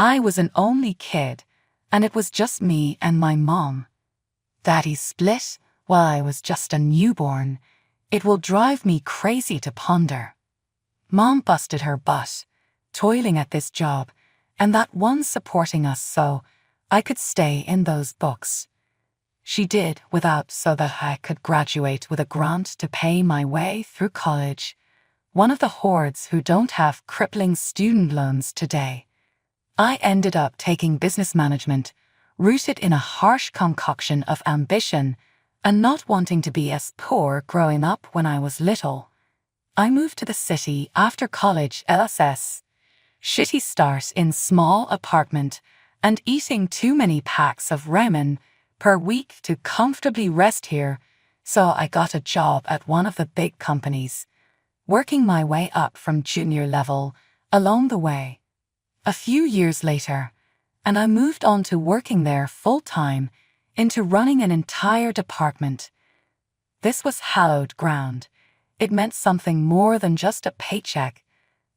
I was an only kid, and it was just me and my mom. Daddy split while I was just a newborn. It will drive me crazy to ponder. Mom busted her butt, toiling at this job, and that one supporting us so I could stay in those books. She did without so that I could graduate with a grant to pay my way through college. One of the hordes who don't have crippling student loans today. I ended up taking business management, rooted in a harsh concoction of ambition and not wanting to be as poor growing up when I was little. I moved to the city after college LSS. Shitty start in small apartment and eating too many packs of ramen per week to comfortably rest here, so I got a job at one of the big companies, working my way up from junior level along the way. A few years later, and I moved on to working there full-time, into running an entire department. This was hallowed ground. It meant something more than just a paycheck.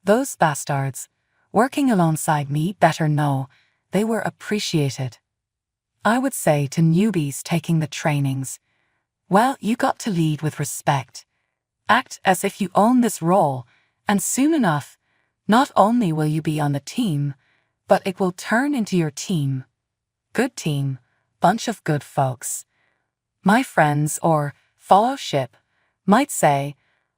Those bastards, working alongside me, better know they were appreciated. I would say to newbies taking the trainings, well, you got to lead with respect. Act as if you own this role, and soon enough, not only will you be on the team, but it will turn into your team. Good team, bunch of good folks. My friends or fellowship might say,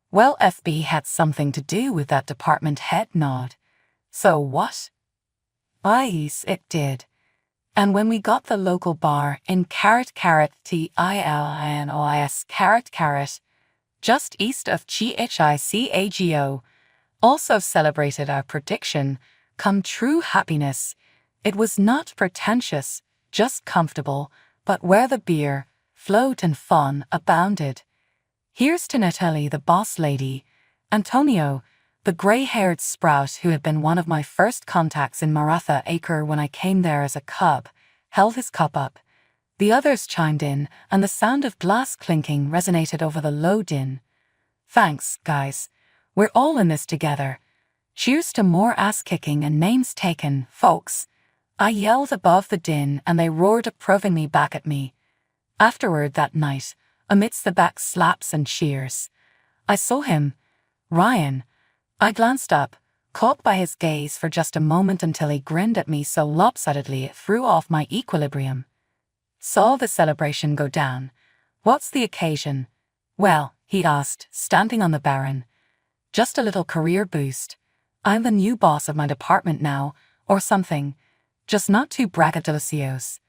well, FB had something to do with that department head nod. So what? Yes, it did. And when we got the local bar in Tilinois, just east of Chicago, also celebrated our prediction, come true happiness. It was not pretentious, just comfortable, but where the beer flowed and fun abounded. Here's to Natalie, the boss lady, Antonio, the grey-haired sprout who had been one of my first contacts in Maratha Acre when I came there as a cub, held his cup up. The others chimed in, and the sound of glass clinking resonated over the low din. Thanks, guys. We're all in this together. Cheers to more ass-kicking and names taken, folks. I yelled above the din and they roared approvingly back at me. Afterward that night, amidst the back slaps and cheers, I saw him, Ryan. I glanced up, caught by his gaze for just a moment until he grinned at me so lopsidedly it threw off my equilibrium. Saw the celebration go down. What's the occasion? Well, he asked, standing on the Baron. Just a little career boost. I'm the new boss of my department now, or something. Just not too braggadocious.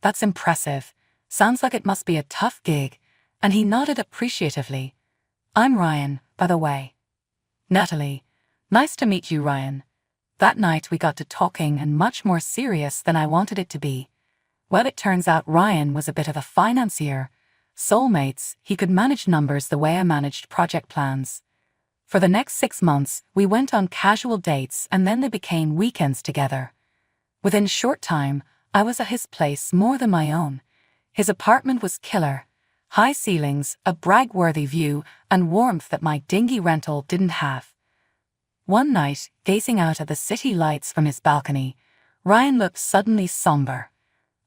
That's impressive. Sounds like it must be a tough gig, and he nodded appreciatively. I'm Ryan, by the way. Natalie. Nice to meet you, Ryan. That night we got to talking and much more serious than I wanted it to be. Well, it turns out Ryan was a bit of a financier. Soulmates, he could manage numbers the way I managed project plans. For the next 6 months, we went on casual dates and then they became weekends together. Within short time, I was at his place more than my own. His apartment was killer. High ceilings, a brag-worthy view, and warmth that my dingy rental didn't have. One night, gazing out at the city lights from his balcony, Ryan looked suddenly somber.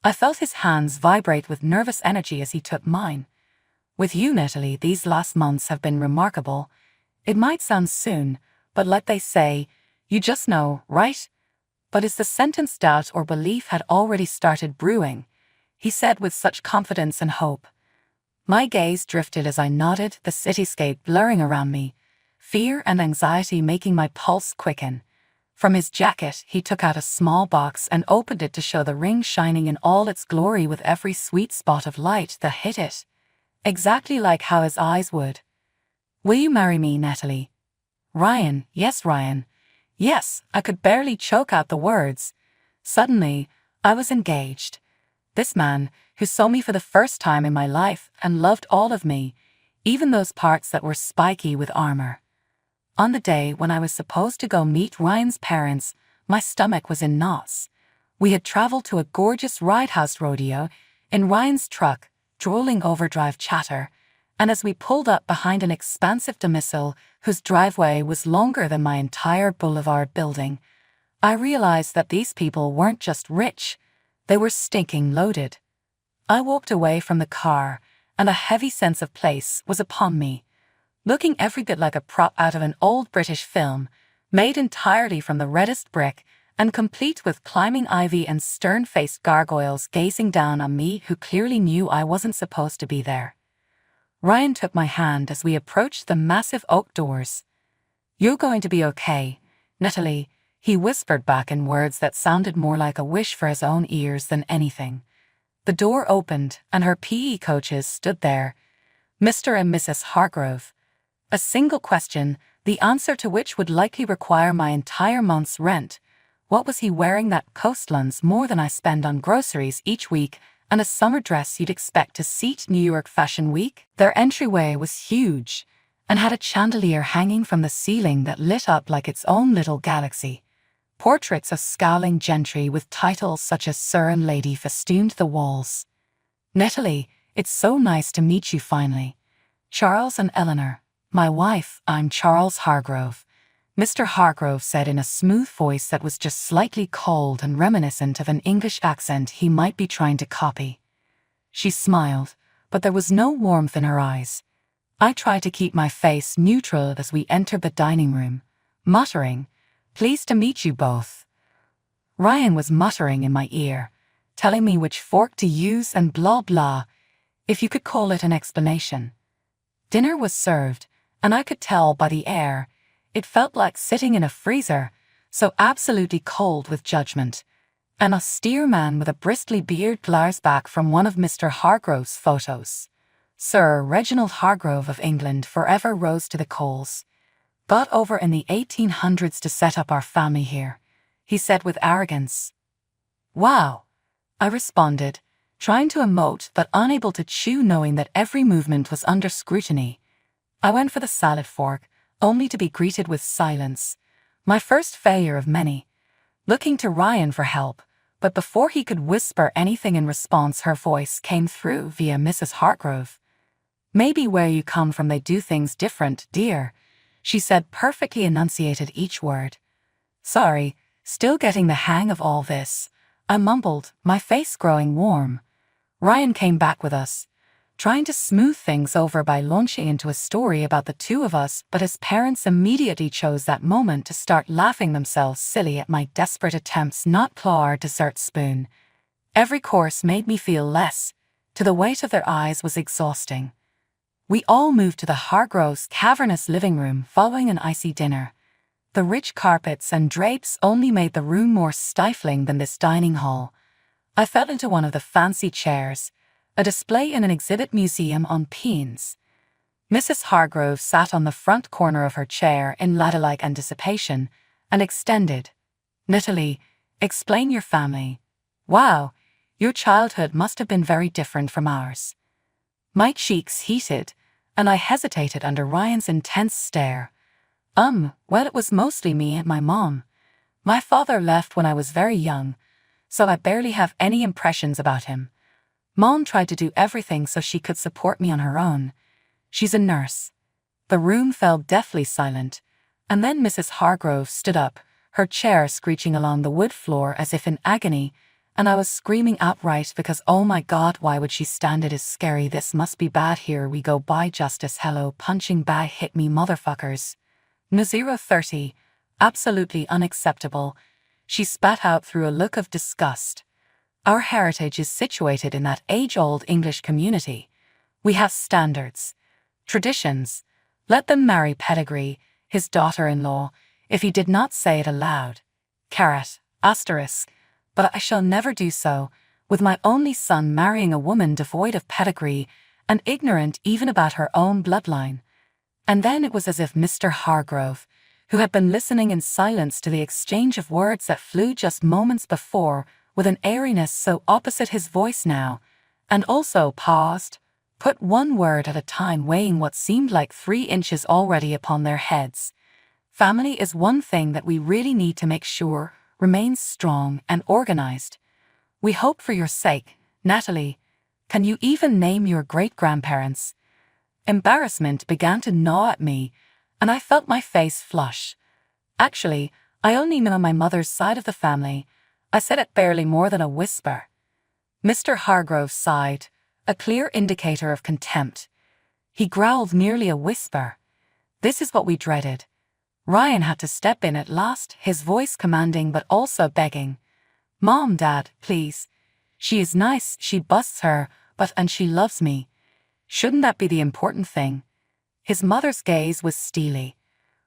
I felt his hands vibrate with nervous energy as he took mine. With you, Natalie, these last months have been remarkable. It might sound soon, but like they say, you just know, right? But is the sentence doubt or belief had already started brewing? He said with such confidence and hope. My gaze drifted as I nodded, the cityscape blurring around me, fear and anxiety making my pulse quicken. From his jacket, he took out a small box and opened it to show the ring shining in all its glory with every sweet spot of light that hit it. Exactly like how his eyes would. Will you marry me, Natalie? Ryan, yes, Ryan. Yes, I could barely choke out the words. Suddenly, I was engaged. This man, who saw me for the first time in my life and loved all of me, even those parts that were spiky with armor. On the day when I was supposed to go meet Ryan's parents, my stomach was in knots. We had traveled to a gorgeous ride-house rodeo in Ryan's truck, drooling overdrive chatter, and as we pulled up behind an expansive domicile whose driveway was longer than my entire boulevard building, I realized that these people weren't just rich, they were stinking loaded. I walked away from the car, and a heavy sense of place was upon me, looking every bit like a prop out of an old British film, made entirely from the reddest brick and complete with climbing ivy and stern-faced gargoyles gazing down on me who clearly knew I wasn't supposed to be there. Ryan took my hand as we approached the massive oak doors. "You're going to be okay, Natalie," he whispered back in words that sounded more like a wish for his own ears than anything. The door opened, and her PE coaches stood there, Mr. and Mrs. Hargrove. A single question, the answer to which would likely require my entire month's rent. What was he wearing that coastlands more than I spend on groceries each week, and a summer dress you'd expect to seat New York Fashion Week? Their entryway was huge, and had a chandelier hanging from the ceiling that lit up like its own little galaxy. Portraits of scowling gentry with titles such as Sir and Lady festooned the walls. "Natalie, it's so nice to meet you finally. Charles and Eleanor. My wife, I'm Charles Hargrove," Mr. Hargrove said in a smooth voice that was just slightly cold and reminiscent of an English accent he might be trying to copy. She smiled, but there was no warmth in her eyes. I tried to keep my face neutral as we entered the dining room, muttering, "Pleased to meet you both." Ryan was muttering in my ear, telling me which fork to use and blah blah, if you could call it an explanation. Dinner was served, and I could tell by the air, it felt like sitting in a freezer, so absolutely cold with judgment. An austere man with a bristly beard glares back from one of Mr. Hargrove's photos. Sir Reginald Hargrove of England forever rose to the coals. "Got over in the 1800s to set up our family here," he said with arrogance. "Wow," I responded, trying to emote but unable to chew, knowing that every movement was under scrutiny. I went for the salad fork, only to be greeted with silence, my first failure of many. Looking to Ryan for help, but before he could whisper anything in response, her voice came through via Mrs. Hargrove. "Maybe where you come from they do things different, dear," she said, perfectly enunciated each word. "Sorry, still getting the hang of all this," I mumbled, my face growing warm. Ryan came back with us, trying to smooth things over by launching into a story about the two of us, but his parents immediately chose that moment to start laughing themselves silly at my desperate attempts not claw our dessert spoon. Every course made me feel less, to the weight of their eyes was exhausting. We all moved to the Hargroves' cavernous living room following an icy dinner. The rich carpets and drapes only made the room more stifling than this dining hall. I fell into one of the fancy chairs, a display in an exhibit museum on pins. Mrs. Hargrove sat on the front corner of her chair in ladylike anticipation and extended. "Natalie, explain your family. Wow, your childhood must have been very different from ours." My cheeks heated, and I hesitated under Ryan's intense stare. Well, it was mostly me and my mom. My father left when I was very young, so I barely have any impressions about him. Mom tried to do everything so she could support me on her own. She's a nurse. The room fell deathly silent, and then Mrs. Hargrove stood up, her chair screeching along the wood floor as if in agony, and I was screaming outright because oh my god, why would she stand? It is scary, this must be bad, here we go, bye justice, hello, punching bag, hit me motherfuckers. No 030, absolutely unacceptable, she spat out through a look of disgust. Our heritage is situated in that age-old English community. We have standards, traditions. Let them marry pedigree, his daughter-in-law, if he did not say it aloud. Carat, asterisk, but I shall never do so, with my only son marrying a woman devoid of pedigree and ignorant even about her own bloodline. And then it was as if Mr. Hargrove, who had been listening in silence to the exchange of words that flew just moments before, with an airiness so opposite his voice now, and also paused, put one word at a time, weighing what seemed like 3 inches already upon their heads. Family is one thing that we really need to make sure remains strong and organized. We hope for your sake, Natalie. Can you even name your great-grandparents? Embarrassment began to gnaw at me, and I felt my face flush. Actually, I only know my mother's side of the family. I said it barely more than a whisper. Mr. Hargrove sighed, a clear indicator of contempt. He growled nearly a whisper. This is what we dreaded. Ryan had to step in at last, his voice commanding but also begging. Mom, Dad, please. She is nice, she busts her, and she loves me. Shouldn't that be the important thing? His mother's gaze was steely.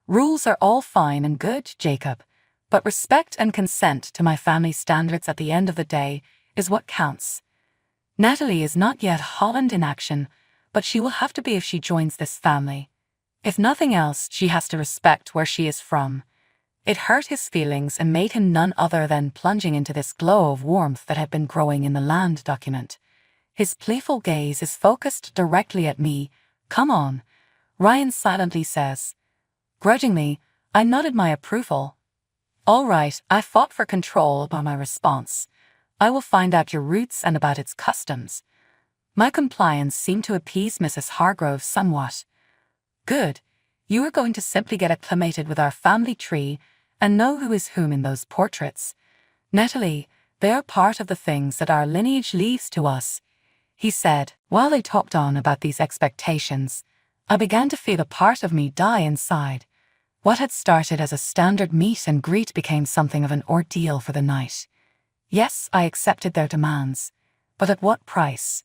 Rules are all fine and good, Jacob, but respect and consent to my family standards at the end of the day is what counts. Natalie is not yet Holland in action, but she will have to be if she joins this family. If nothing else, she has to respect where she is from. It hurt his feelings and made him none other than plunging into this glow of warmth that had been growing in the land document. His playful gaze is focused directly at me. Come on, Ryan silently says. Grudgingly, I nodded my approval. All right, I fought for control by my response. I will find out your roots and about its customs. My compliance seemed to appease Mrs. Hargrove somewhat. Good. You are going to simply get acclimated with our family tree and know who is whom in those portraits. Natalie, they are part of the things that our lineage leaves to us, he said. While they talked on about these expectations, I began to feel a part of me die inside. What had started as a standard meet and greet became something of an ordeal for the night. Yes, I accepted their demands, but at what price?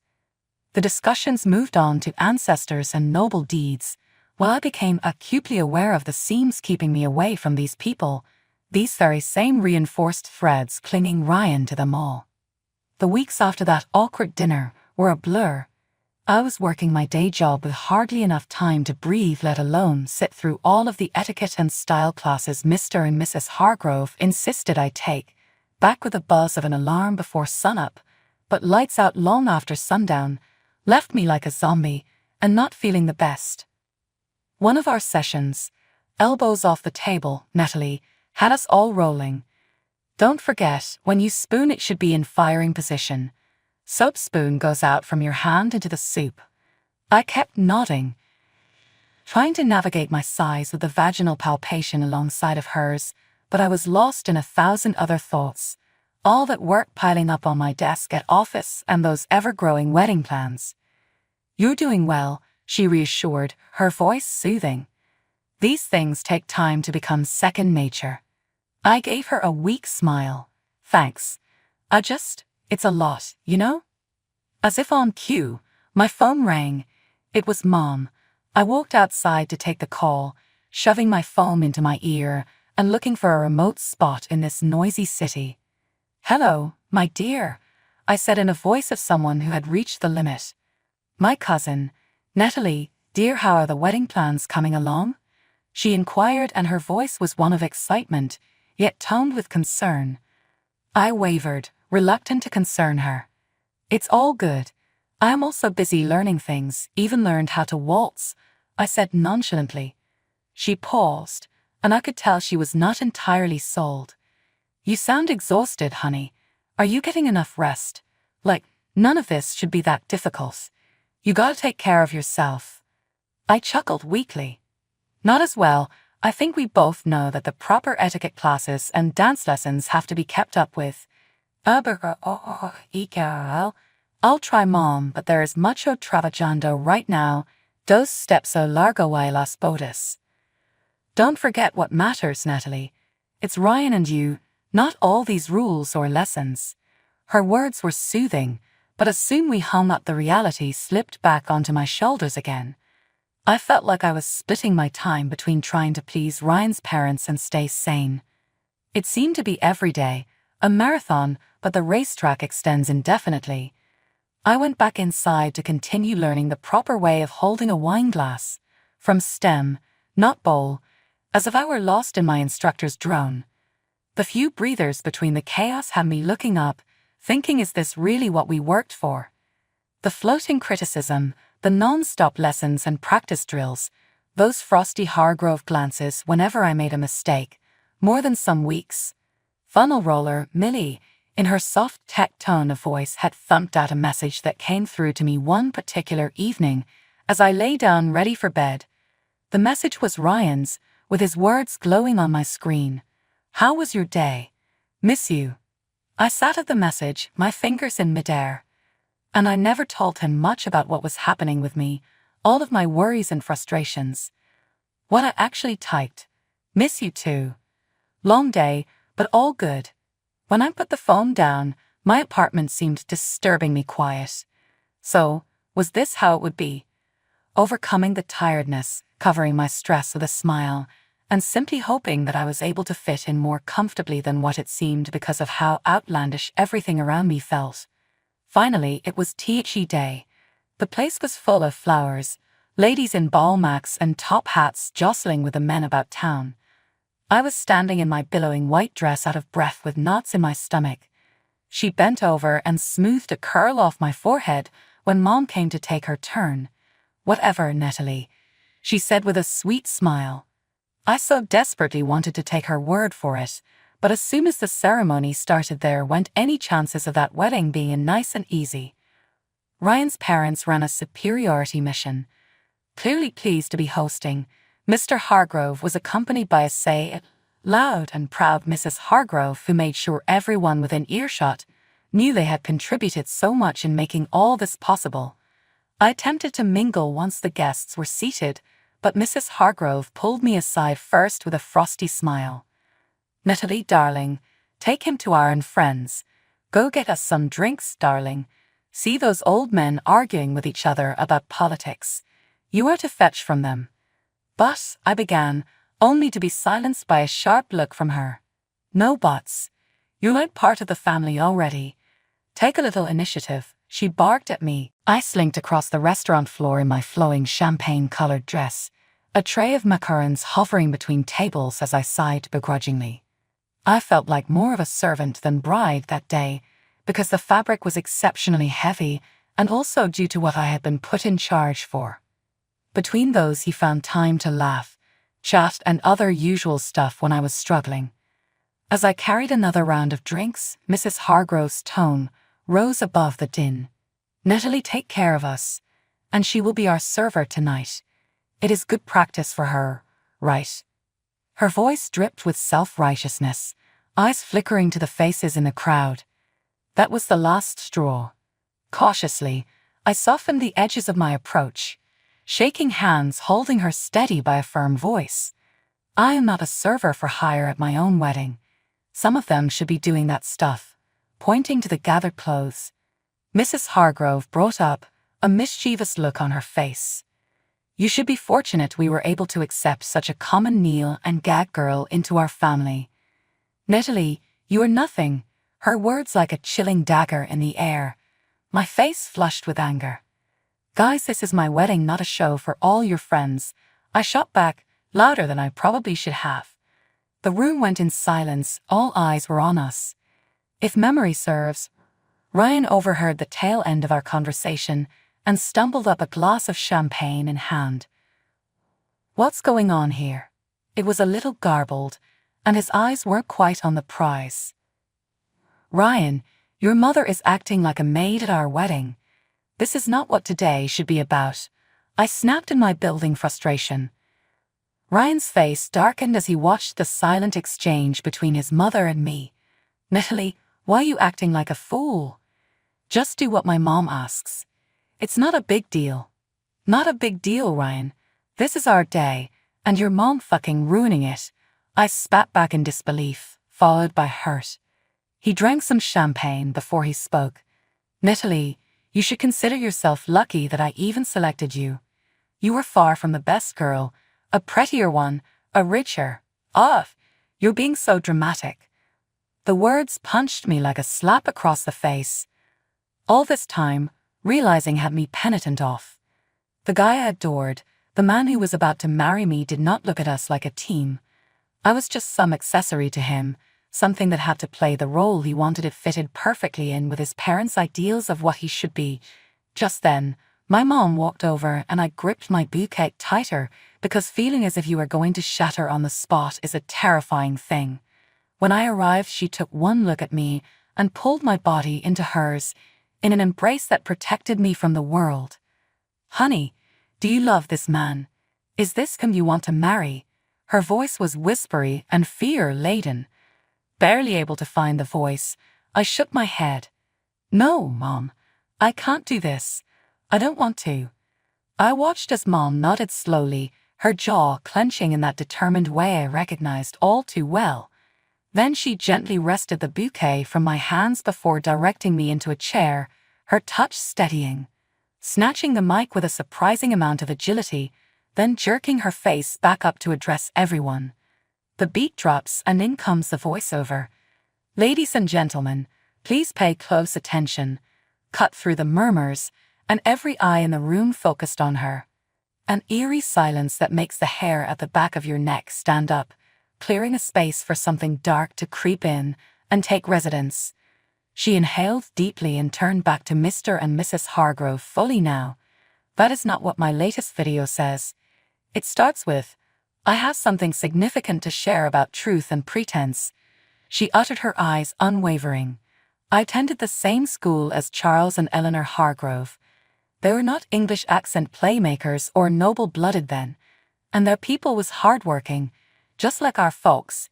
The discussions moved on to ancestors and noble deeds, while I became acutely aware of the seams keeping me away from these people, these very same reinforced threads clinging Ryan to them all. The weeks after that awkward dinner were a blur. I was working my day job with hardly enough time to breathe, let alone sit through all of the etiquette and style classes Mr. and Mrs. Hargrove insisted I take, back with the buzz of an alarm before sunup, but lights out long after sundown, left me like a zombie and not feeling the best. One of our sessions, elbows off the table, Natalie, had us all rolling. Don't forget, when you spoon it should be in firing position. Soap spoon goes out from your hand into the soup. I kept nodding, trying to navigate my sighs with the vaginal palpation alongside of hers, but I was lost in 1,000 other thoughts. All that work piling up on my desk at office and those ever-growing wedding plans. You're doing well, she reassured, her voice soothing. These things take time to become second nature. I gave her a weak smile. Thanks. It's a lot, you know? As if on cue, my phone rang. It was Mom. I walked outside to take the call, shoving my phone into my ear and looking for a remote spot in this noisy city. Hello, my dear, I said in a voice of someone who had reached the limit. My cousin, Natalie, dear, how are the wedding plans coming along? She inquired, and her voice was one of excitement, yet toned with concern. I wavered, reluctant to concern her. It's all good. I am also busy learning things, even learned how to waltz, I said nonchalantly. She paused, and I could tell she was not entirely sold. You sound exhausted, honey. Are you getting enough rest? None of this should be that difficult. You gotta take care of yourself. I chuckled weakly. Not as well. I think we both know that the proper etiquette classes and dance lessons have to be kept up with. I'll try, Mom, but there is mucho travagando right now. Dos steps so largo y las botas. Don't forget what matters, Natalie. It's Ryan and you, not all these rules or lessons. Her words were soothing, but as soon we hung up, the reality slipped back onto my shoulders again. I felt like I was splitting my time between trying to please Ryan's parents and stay sane. It seemed to be every day, a marathon, but the racetrack extends indefinitely. I went back inside to continue learning the proper way of holding a wine glass, from stem, not bowl, as if I were lost in my instructor's drone. The few breathers between the chaos had me looking up, thinking, is this really what we worked for? The floating criticism, the non-stop lessons and practice drills, those frosty Hargrove glances whenever I made a mistake, more than some weeks. Funnel roller, Millie, in her soft tech tone of voice, had thumped out a message that came through to me one particular evening as I lay down ready for bed. The message was Ryan's, with his words glowing on my screen. How was your day? Miss you. I sat at the message, my fingers in midair. And I never told him much about what was happening with me, all of my worries and frustrations. What I actually typed. Miss you too. Long day, but all good. When I put the phone down, my apartment seemed disturbingly quiet. So, was this how it would be? Overcoming the tiredness, covering my stress with a smile, and simply hoping that I was able to fit in more comfortably than what it seemed because of how outlandish everything around me felt. Finally, it was THE day. The place was full of flowers, ladies in ball macks and top hats jostling with the men about town. I was standing in my billowing white dress out of breath with knots in my stomach. She bent over and smoothed a curl off my forehead when Mom came to take her turn. "Whatever, Natalie," she said with a sweet smile. I so desperately wanted to take her word for it, but as soon as the ceremony started there went any chances of that wedding being nice and easy. Ryan's parents ran a superiority mission. Clearly pleased to be hosting, Mr. Hargrove was accompanied by a loud and proud Mrs. Hargrove who made sure everyone within earshot knew they had contributed so much in making all this possible. I attempted to mingle once the guests were seated, but Mrs. Hargrove pulled me aside first with a frosty smile. "Natalie, darling, take him to our friends. Go get us some drinks, darling. See those old men arguing with each other about politics. You are to fetch from them." But, I began, only to be silenced by a sharp look from her. "No buts. You're like part of the family already. Take a little initiative," she barked at me. I slinked across the restaurant floor in my flowing champagne-colored dress, a tray of macarons hovering between tables as I sighed begrudgingly. I felt like more of a servant than bride that day, because the fabric was exceptionally heavy and also due to what I had been put in charge for. Between those he found time to laugh, chat and other usual stuff when I was struggling. As I carried another round of drinks, Mrs. Hargrove's tone rose above the din. "Natalie, take care of us, and she will be our server tonight. It is good practice for her, right?" Her voice dripped with self-righteousness, eyes flickering to the faces in the crowd. That was the last straw. Cautiously, I softened the edges of my approach, shaking hands, holding her steady by a firm voice. "I am not a server for hire at my own wedding. Some of them should be doing that stuff," pointing to the gathered clothes. Mrs. Hargrove brought up, a mischievous look on her face. "You should be fortunate we were able to accept such a common kneel and gag girl into our family. Natalie, you are nothing," her words like a chilling dagger in the air. My face flushed with anger. "Guys, this is my wedding, not a show for all your friends," I shot back, louder than I probably should have. The room went in silence, all eyes were on us. If memory serves, Ryan overheard the tail end of our conversation and stumbled up, a glass of champagne in hand. "What's going on here?" It was a little garbled, and his eyes weren't quite on the prize. "Ryan, your mother is acting like a maid at our wedding. This is not what today should be about," I snapped in my building frustration. Ryan's face darkened as he watched the silent exchange between his mother and me. "Natalie, why are you acting like a fool? Just do what my mom asks. It's not a big deal." "Not a big deal, Ryan. This is our day, and your mom fucking ruining it." I spat back in disbelief, followed by hurt. He drank some champagne before he spoke. "Natalie, you should consider yourself lucky that I even selected you. You were far from the best girl, a prettier one, a richer. You're being so dramatic." The words punched me like a slap across the face. All this time, realizing had me penitent off. The guy I adored, the man who was about to marry me, did not look at us like a team. I was just some accessory to him, something that had to play the role he wanted. It fitted perfectly in with his parents' ideals of what he should be. Just then, my mom walked over and I gripped my bouquet tighter, because feeling as if you are going to shatter on the spot is a terrifying thing. When I arrived, she took one look at me and pulled my body into hers, in an embrace that protected me from the world. "Honey, do you love this man? Is this him you want to marry?" Her voice was whispery and fear-laden. Barely able to find the voice, I shook my head. "No, Mom, I can't do this. I don't want to." I watched as Mom nodded slowly, her jaw clenching in that determined way I recognized all too well. Then she gently wrested the bouquet from my hands before directing me into a chair, her touch steadying. Snatching the mic with a surprising amount of agility, then jerking her face back up to address everyone. The beat drops and in comes the voiceover. "Ladies and gentlemen, please pay close attention." Cut through the murmurs, and every eye in the room focused on her. An eerie silence that makes the hair at the back of your neck stand up, clearing a space for something dark to creep in and take residence. She inhaled deeply and turned back to Mr. and Mrs. Hargrove fully now. "That is not what my latest video says. It starts with, 'I have something significant to share about truth and pretense.'" She uttered, her eyes unwavering. "I attended the same school as Charles and Eleanor Hargrove. They were not English accent playmakers or noble-blooded then, and their people was hard-working, just like our folks."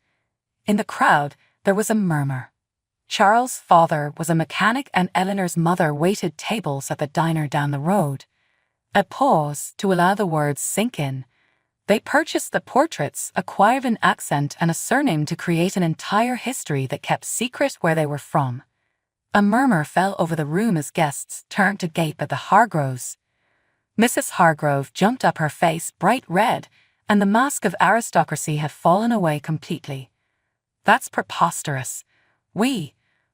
In the crowd, there was a murmur. Charles' father was a mechanic and Eleanor's mother waited tables at the diner down the road. A pause to allow the words sink in. They purchased the portraits, acquired an accent and a surname to create an entire history that kept secret where they were from. A murmur fell over the room as guests turned to gape at the Hargroves. Mrs. Hargrove jumped up, her face bright red, and the mask of aristocracy had fallen away completely. "That's preposterous.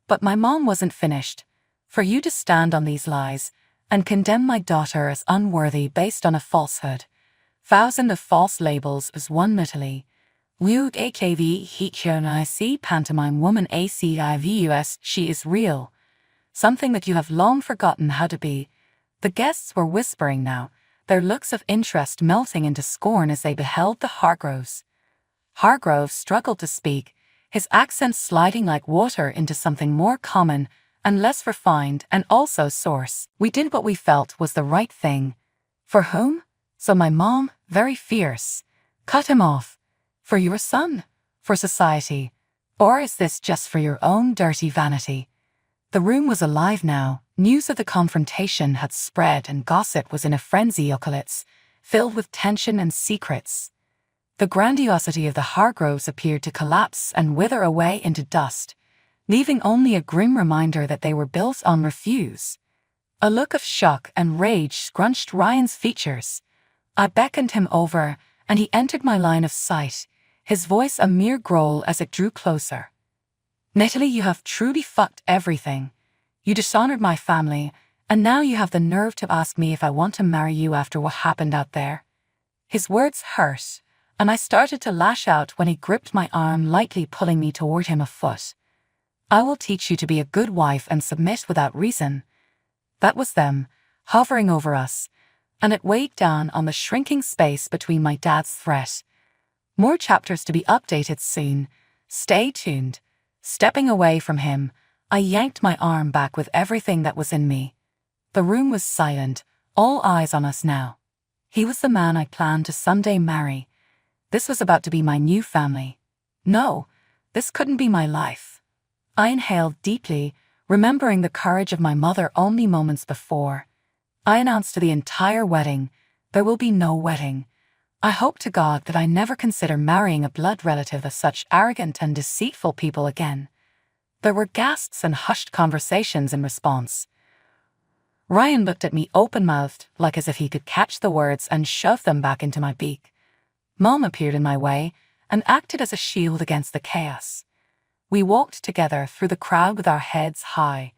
But my mom wasn't finished. For you to stand on these lies and condemn my daughter as unworthy based on a falsehood. Thousand of false labels as one Italy. Luke AKV Hechionic pantomime woman ACIVUS, she is real. Something that you have long forgotten how to be." The guests were whispering now, their looks of interest melting into scorn as they beheld the Hargroves. Hargrove struggled to speak, his accent sliding like water into something more common and less refined and also source. "We did what we felt was the right thing." "For whom?" "So my mom, very fierce. Cut him off. For your son? For society? Or is this just for your own dirty vanity?" The room was alive now. News of the confrontation had spread and gossip was in a frenzy oculates, filled with tension and secrets. The grandiosity of the Hargroves appeared to collapse and wither away into dust, leaving only a grim reminder that they were built on refuse. A look of shock and rage scrunched Ryan's features. I beckoned him over, and he entered my line of sight, his voice a mere growl as it drew closer. "Natalie, you have truly fucked everything. You dishonored my family, and now you have the nerve to ask me if I want to marry you after what happened out there." His words hurt, and I started to lash out when he gripped my arm, lightly pulling me toward him a foot. "I will teach you to be a good wife and submit without reason." That was them, hovering over us, and it weighed down on the shrinking space between my dad's threat. More chapters to be updated soon. Stay tuned. Stepping away from him, I yanked my arm back with everything that was in me. The room was silent, all eyes on us now. He was the man I planned to someday marry. This was about to be my new family. No, this couldn't be my life. I inhaled deeply, remembering the courage of my mother only moments before. I announced to the entire wedding, there will be no wedding. I hope to God that I never consider marrying a blood relative of such arrogant and deceitful people again. There were gasps and hushed conversations in response. Ryan looked at me open-mouthed, like as if he could catch the words and shove them back into my beak. Mom appeared in my way and acted as a shield against the chaos. We walked together through the crowd with our heads high.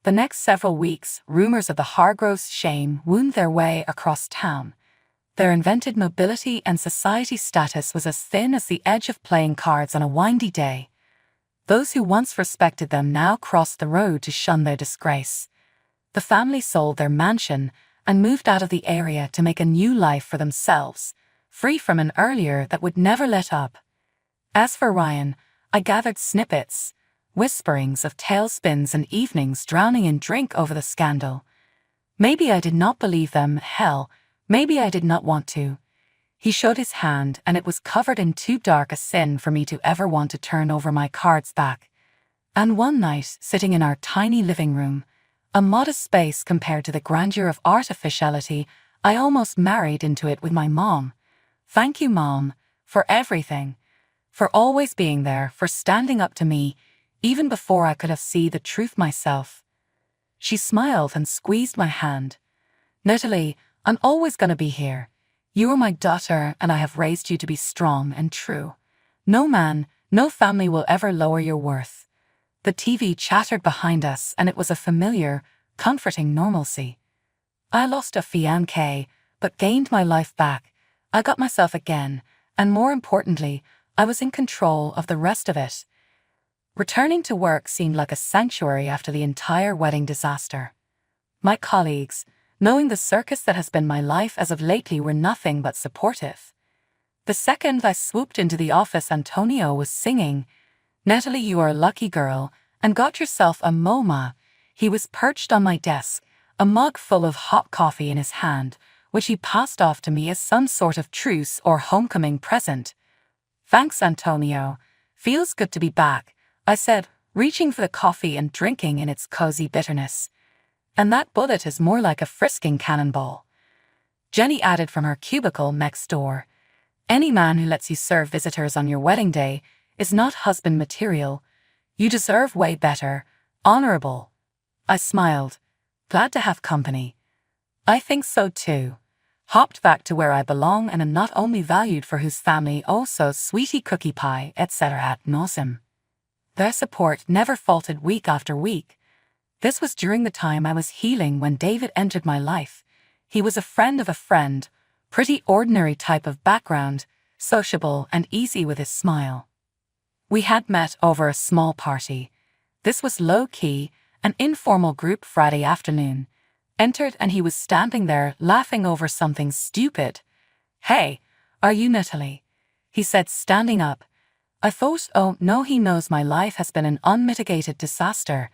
The next several weeks, rumors of the Hargroves' shame wound their way across town. Their invented mobility and society status was as thin as the edge of playing cards on a windy day. Those who once respected them now crossed the road to shun their disgrace. The family sold their mansion and moved out of the area to make a new life for themselves, free from an earlier that would never let up. As for Ryan, I gathered snippets, whisperings of tailspins and evenings drowning in drink over the scandal. Maybe I did not believe them, hell, maybe I did not want to. He showed his hand, and it was covered in too dark a sin for me to ever want to turn over my cards back. And one night, sitting in our tiny living room, a modest space compared to the grandeur of artificiality, I almost married into it with my mom. Thank you, Mom, for everything. For always being there, for standing up to me, even before I could have seen the truth myself. She smiled and squeezed my hand. Natalie, I'm always going to be here. You are my daughter, and I have raised you to be strong and true. No man, no family will ever lower your worth. The TV chattered behind us, and it was a familiar, comforting normalcy. I lost a fiancé, but gained my life back. I got myself again, and more importantly, I was in control of the rest of it. Returning to work seemed like a sanctuary after the entire wedding disaster. My colleagues, knowing the circus that has been my life as of lately, were nothing but supportive. The second I swooped into the office, Antonio was singing, "Natalie, you are a lucky girl, and got yourself a MoMA." He was perched on my desk, a mug full of hot coffee in his hand, which he passed off to me as some sort of truce or homecoming present. "Thanks, Antonio. Feels good to be back," I said, reaching for the coffee and drinking in its cozy bitterness. "And that bullet is more like a frisking cannonball," Jenny added from her cubicle next door. "Any man who lets you serve visitors on your wedding day is not husband material. You deserve way better, honorable." I smiled, glad to have company. "I think so too." Hopped back to where I belong and am not only valued for whose family, also sweetie cookie pie, etc. ad nauseam. Their support never faltered week after week. This was during the time I was healing when David entered my life. He was a friend of a friend, pretty ordinary type of background, sociable and easy with his smile. We had met over a small party. This was low-key, an informal group Friday afternoon. Entered and he was standing there laughing over something stupid. "Hey, are you Natalie?" he said, standing up. I thought, oh no, he knows my life has been an unmitigated disaster.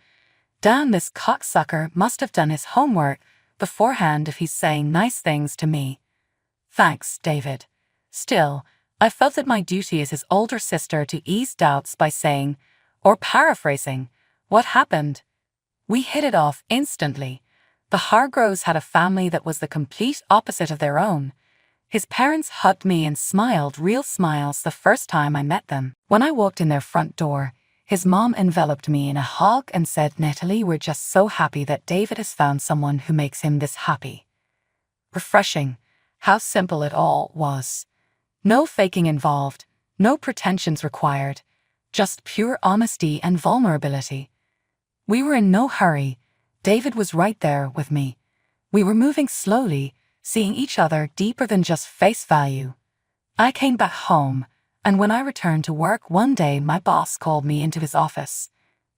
Damn, this cocksucker must have done his homework beforehand if he's saying nice things to me. Thanks, David. Still, I felt that my duty as his older sister to ease doubts by saying, or paraphrasing, "What happened?" We hit it off instantly. The Hargroves had a family that was the complete opposite of their own. His parents hugged me and smiled real smiles the first time I met them. When I walked in their front door, his mom enveloped me in a hug and said, "Natalie, we're just so happy that David has found someone who makes him this happy." Refreshing. How simple it all was. No faking involved, no pretensions required, just pure honesty and vulnerability. We were in no hurry. David was right there with me. We were moving slowly, seeing each other deeper than just face value. I came back home, and when I returned to work one day, my boss called me into his office.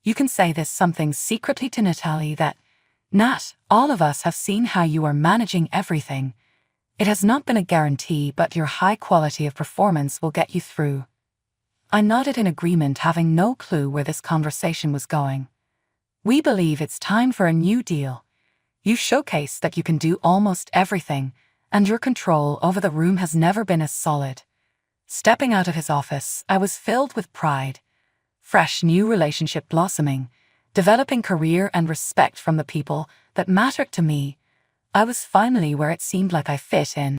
"You can say this something secretly to Natalie that, Nat, all of us have seen how you are managing everything. It has not been a guarantee, but your high quality of performance will get you through." I nodded in agreement, having no clue where this conversation was going. "We believe it's time for a new deal. You showcase that you can do almost everything, and your control over the room has never been as solid." Stepping out of his office, I was filled with pride. Fresh new relationship blossoming, developing career and respect from the people that mattered to me. I was finally where it seemed like I fit in.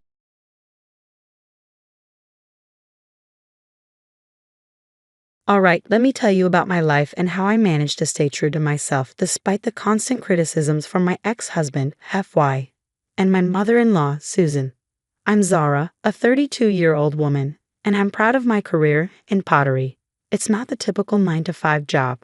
All right, let me tell you about my life and how I managed to stay true to myself despite the constant criticisms from my ex-husband, FY, and my mother-in-law, Susan. I'm Zara, a 32-year-old woman, and I'm proud of my career in pottery. It's not the typical 9-to-5 job,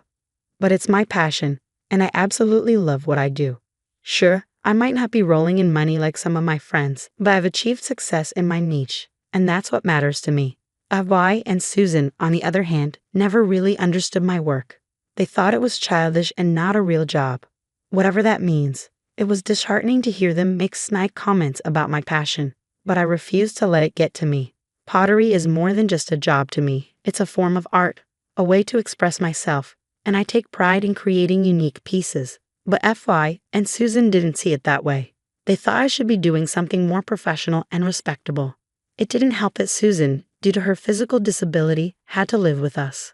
but it's my passion, and I absolutely love what I do. Sure, I might not be rolling in money like some of my friends, but I've achieved success in my niche, and that's what matters to me. Avai and Susan, on the other hand, never really understood my work. They thought it was childish and not a real job. Whatever that means, it was disheartening to hear them make snide comments about my passion, but I refused to let it get to me. Pottery is more than just a job to me. It's a form of art, a way to express myself, and I take pride in creating unique pieces. But FY and Susan didn't see it that way. They thought I should be doing something more professional and respectable. It didn't help that Susan, due to her physical disability, had to live with us.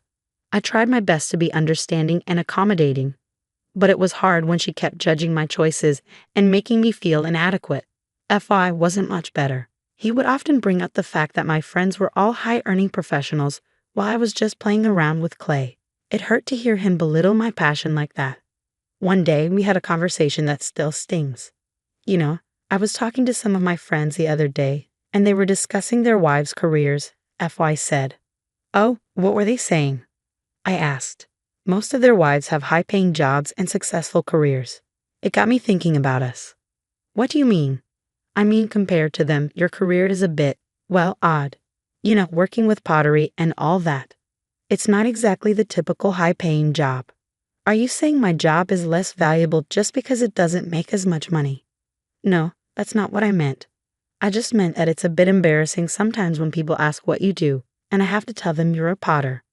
I tried my best to be understanding and accommodating, but it was hard when she kept judging my choices and making me feel inadequate. FY wasn't much better. He would often bring up the fact that my friends were all high-earning professionals while I was just playing around with clay. It hurt to hear him belittle my passion like that. One day, we had a conversation that still stings. I was talking to some of my friends the other day, and they were discussing their wives' careers, FY said. Oh, what were they saying? I asked. Most of their wives have high-paying jobs and successful careers. It got me thinking about us. What do you mean? I mean, compared to them, your career is a bit, well, odd. Working with pottery and all that. It's not exactly the typical high-paying job. Are you saying my job is less valuable just because it doesn't make as much money? No, that's not what I meant. I just meant that it's a bit embarrassing sometimes when people ask what you do, and I have to tell them you're a potter.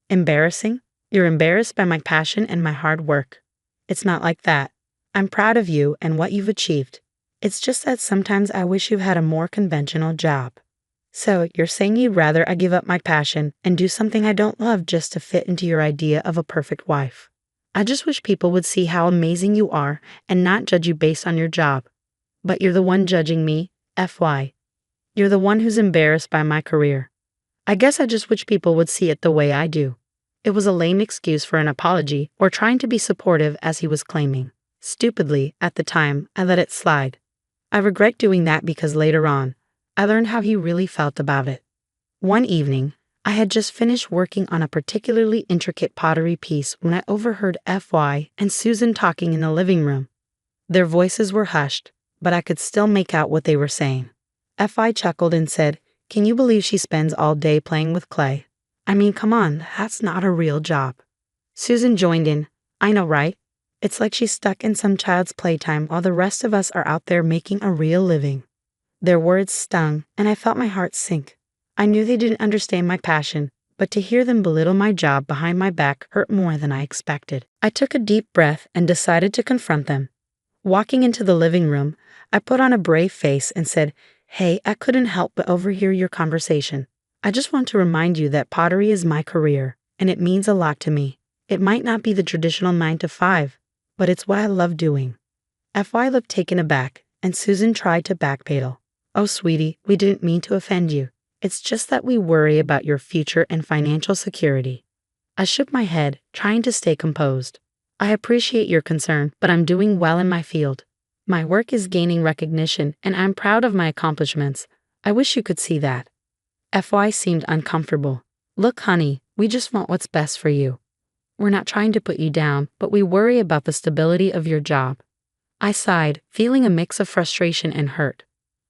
Embarrassing? You're embarrassed by my passion and my hard work. It's not like that. I'm proud of you and what you've achieved. It's just that sometimes I wish you had a more conventional job. So, you're saying you'd rather I give up my passion and do something I don't love just to fit into your idea of a perfect wife. I just wish people would see how amazing you are and not judge you based on your job. But you're the one judging me, FY. You're the one who's embarrassed by my career. I guess I just wish people would see it the way I do. It was a lame excuse for an apology or trying to be supportive as he was claiming. Stupidly, at the time, I let it slide. I regret doing that because later on, I learned how he really felt about it. One evening, I had just finished working on a particularly intricate pottery piece when I overheard FY and Susan talking in the living room. Their voices were hushed, but I could still make out what they were saying. FI chuckled and said, "Can you believe she spends all day playing with clay? I mean, come on, that's not a real job." Susan joined in, "I know, right? It's like she's stuck in some child's playtime while the rest of us are out there making a real living." Their words stung, and I felt my heart sink. I knew they didn't understand my passion, but to hear them belittle my job behind my back hurt more than I expected. I took a deep breath and decided to confront them. Walking into the living room, I put on a brave face and said, "Hey, I couldn't help but overhear your conversation. I just want to remind you that pottery is my career, and it means a lot to me. It might not be the traditional 9 to 5, but it's what I love doing." FY looked taken aback, and Susan tried to backpedal. "Oh, sweetie, we didn't mean to offend you. It's just that we worry about your future and financial security." I shook my head, trying to stay composed. "I appreciate your concern, but I'm doing well in my field. My work is gaining recognition, and I'm proud of my accomplishments. I wish you could see that." FY seemed uncomfortable. "Look, honey, we just want what's best for you. We're not trying to put you down, but we worry about the stability of your job." I sighed, feeling a mix of frustration and hurt.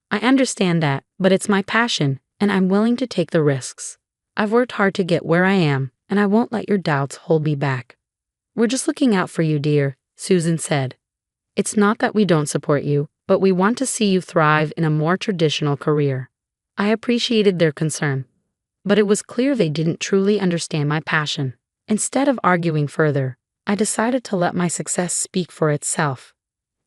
"I understand that, but it's my passion, and I'm willing to take the risks. I've worked hard to get where I am, and I won't let your doubts hold me back." "We're just looking out for you, dear," Susan said. "It's not that we don't support you, but we want to see you thrive in a more traditional career." I appreciated their concern, but it was clear they didn't truly understand my passion. Instead of arguing further, I decided to let my success speak for itself.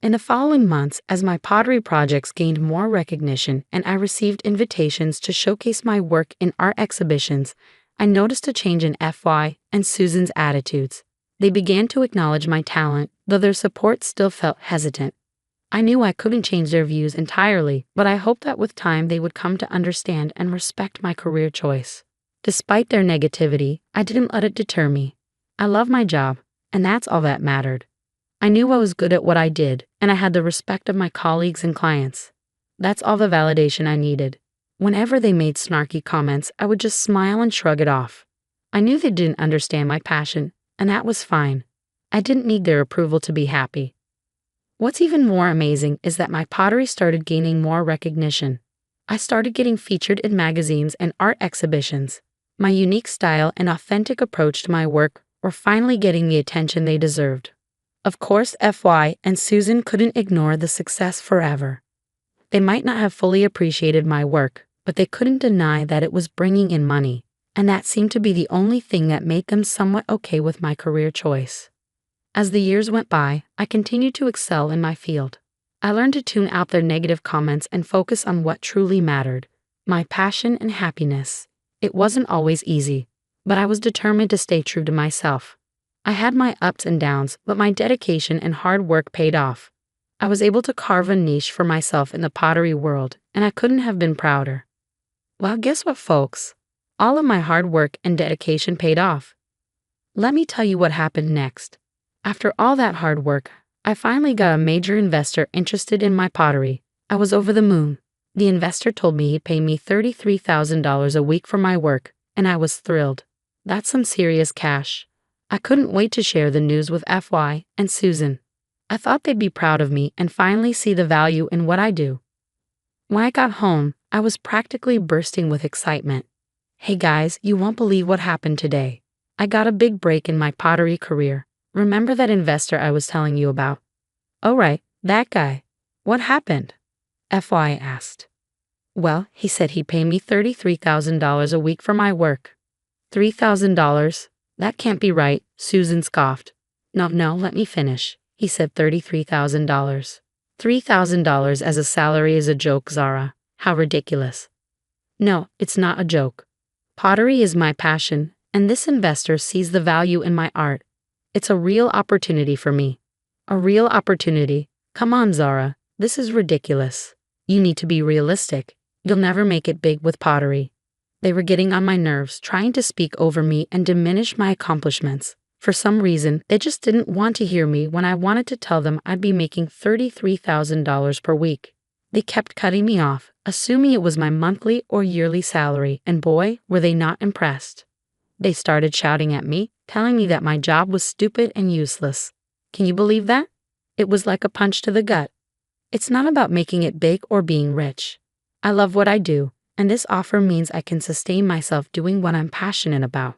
In the following months, as my pottery projects gained more recognition and I received invitations to showcase my work in art exhibitions, I noticed a change in FY and Susan's attitudes. They began to acknowledge my talent, though their support still felt hesitant. I knew I couldn't change their views entirely, but I hoped that with time they would come to understand and respect my career choice. Despite their negativity, I didn't let it deter me. I love my job, and that's all that mattered. I knew I was good at what I did, and I had the respect of my colleagues and clients. That's all the validation I needed. Whenever they made snarky comments, I would just smile and shrug it off. I knew they didn't understand my passion, and that was fine. I didn't need their approval to be happy. What's even more amazing is that my pottery started gaining more recognition. I started getting featured in magazines and art exhibitions. My unique style and authentic approach to my work were finally getting the attention they deserved. Of course, FY and Susan couldn't ignore the success forever. They might not have fully appreciated my work, but they couldn't deny that it was bringing in money, and that seemed to be the only thing that made them somewhat okay with my career choice. As the years went by, I continued to excel in my field. I learned to tune out their negative comments and focus on what truly mattered: My passion and happiness. It wasn't always easy, but I was determined to stay true to myself. I had my ups and downs, but my dedication and hard work paid off. I was able to carve a niche for myself in the pottery world, and I couldn't have been prouder. Well, guess what, folks? All of my hard work and dedication paid off. Let me tell you what happened next. After all that hard work, I finally got a major investor interested in my pottery. I was over the moon. The investor told me he'd pay me $33,000 a week for my work, and I was thrilled. That's some serious cash. I couldn't wait to share the news with FY and Susan. I thought they'd be proud of me and finally see the value in what I do. When I got home, I was practically bursting with excitement. Hey guys, you won't believe what happened today. I got a big break in my pottery career. Remember that investor I was telling you about? Oh right, that guy. What happened? FY asked. Well, he said he'd pay me $33,000 a week for my work. $3,000? That can't be right, Susan scoffed. No, let me finish. He said $33,000. $3,000 as a salary is a joke, Zara. How ridiculous. No, it's not a joke. Pottery is my passion, and this investor sees the value in my art. It's a real opportunity for me. A real opportunity. Come on, Zara. This is ridiculous. You need to be realistic. You'll never make it big with pottery. They were getting on my nerves, trying to speak over me and diminish my accomplishments. For some reason, they just didn't want to hear me when I wanted to tell them I'd be making $33,000 per week. They kept cutting me off, assuming it was my monthly or yearly salary, and boy, were they not impressed. They started shouting at me, telling me that my job was stupid and useless. Can you believe that? It was like a punch to the gut. It's not about making it big or being rich. I love what I do, and this offer means I can sustain myself doing what I'm passionate about.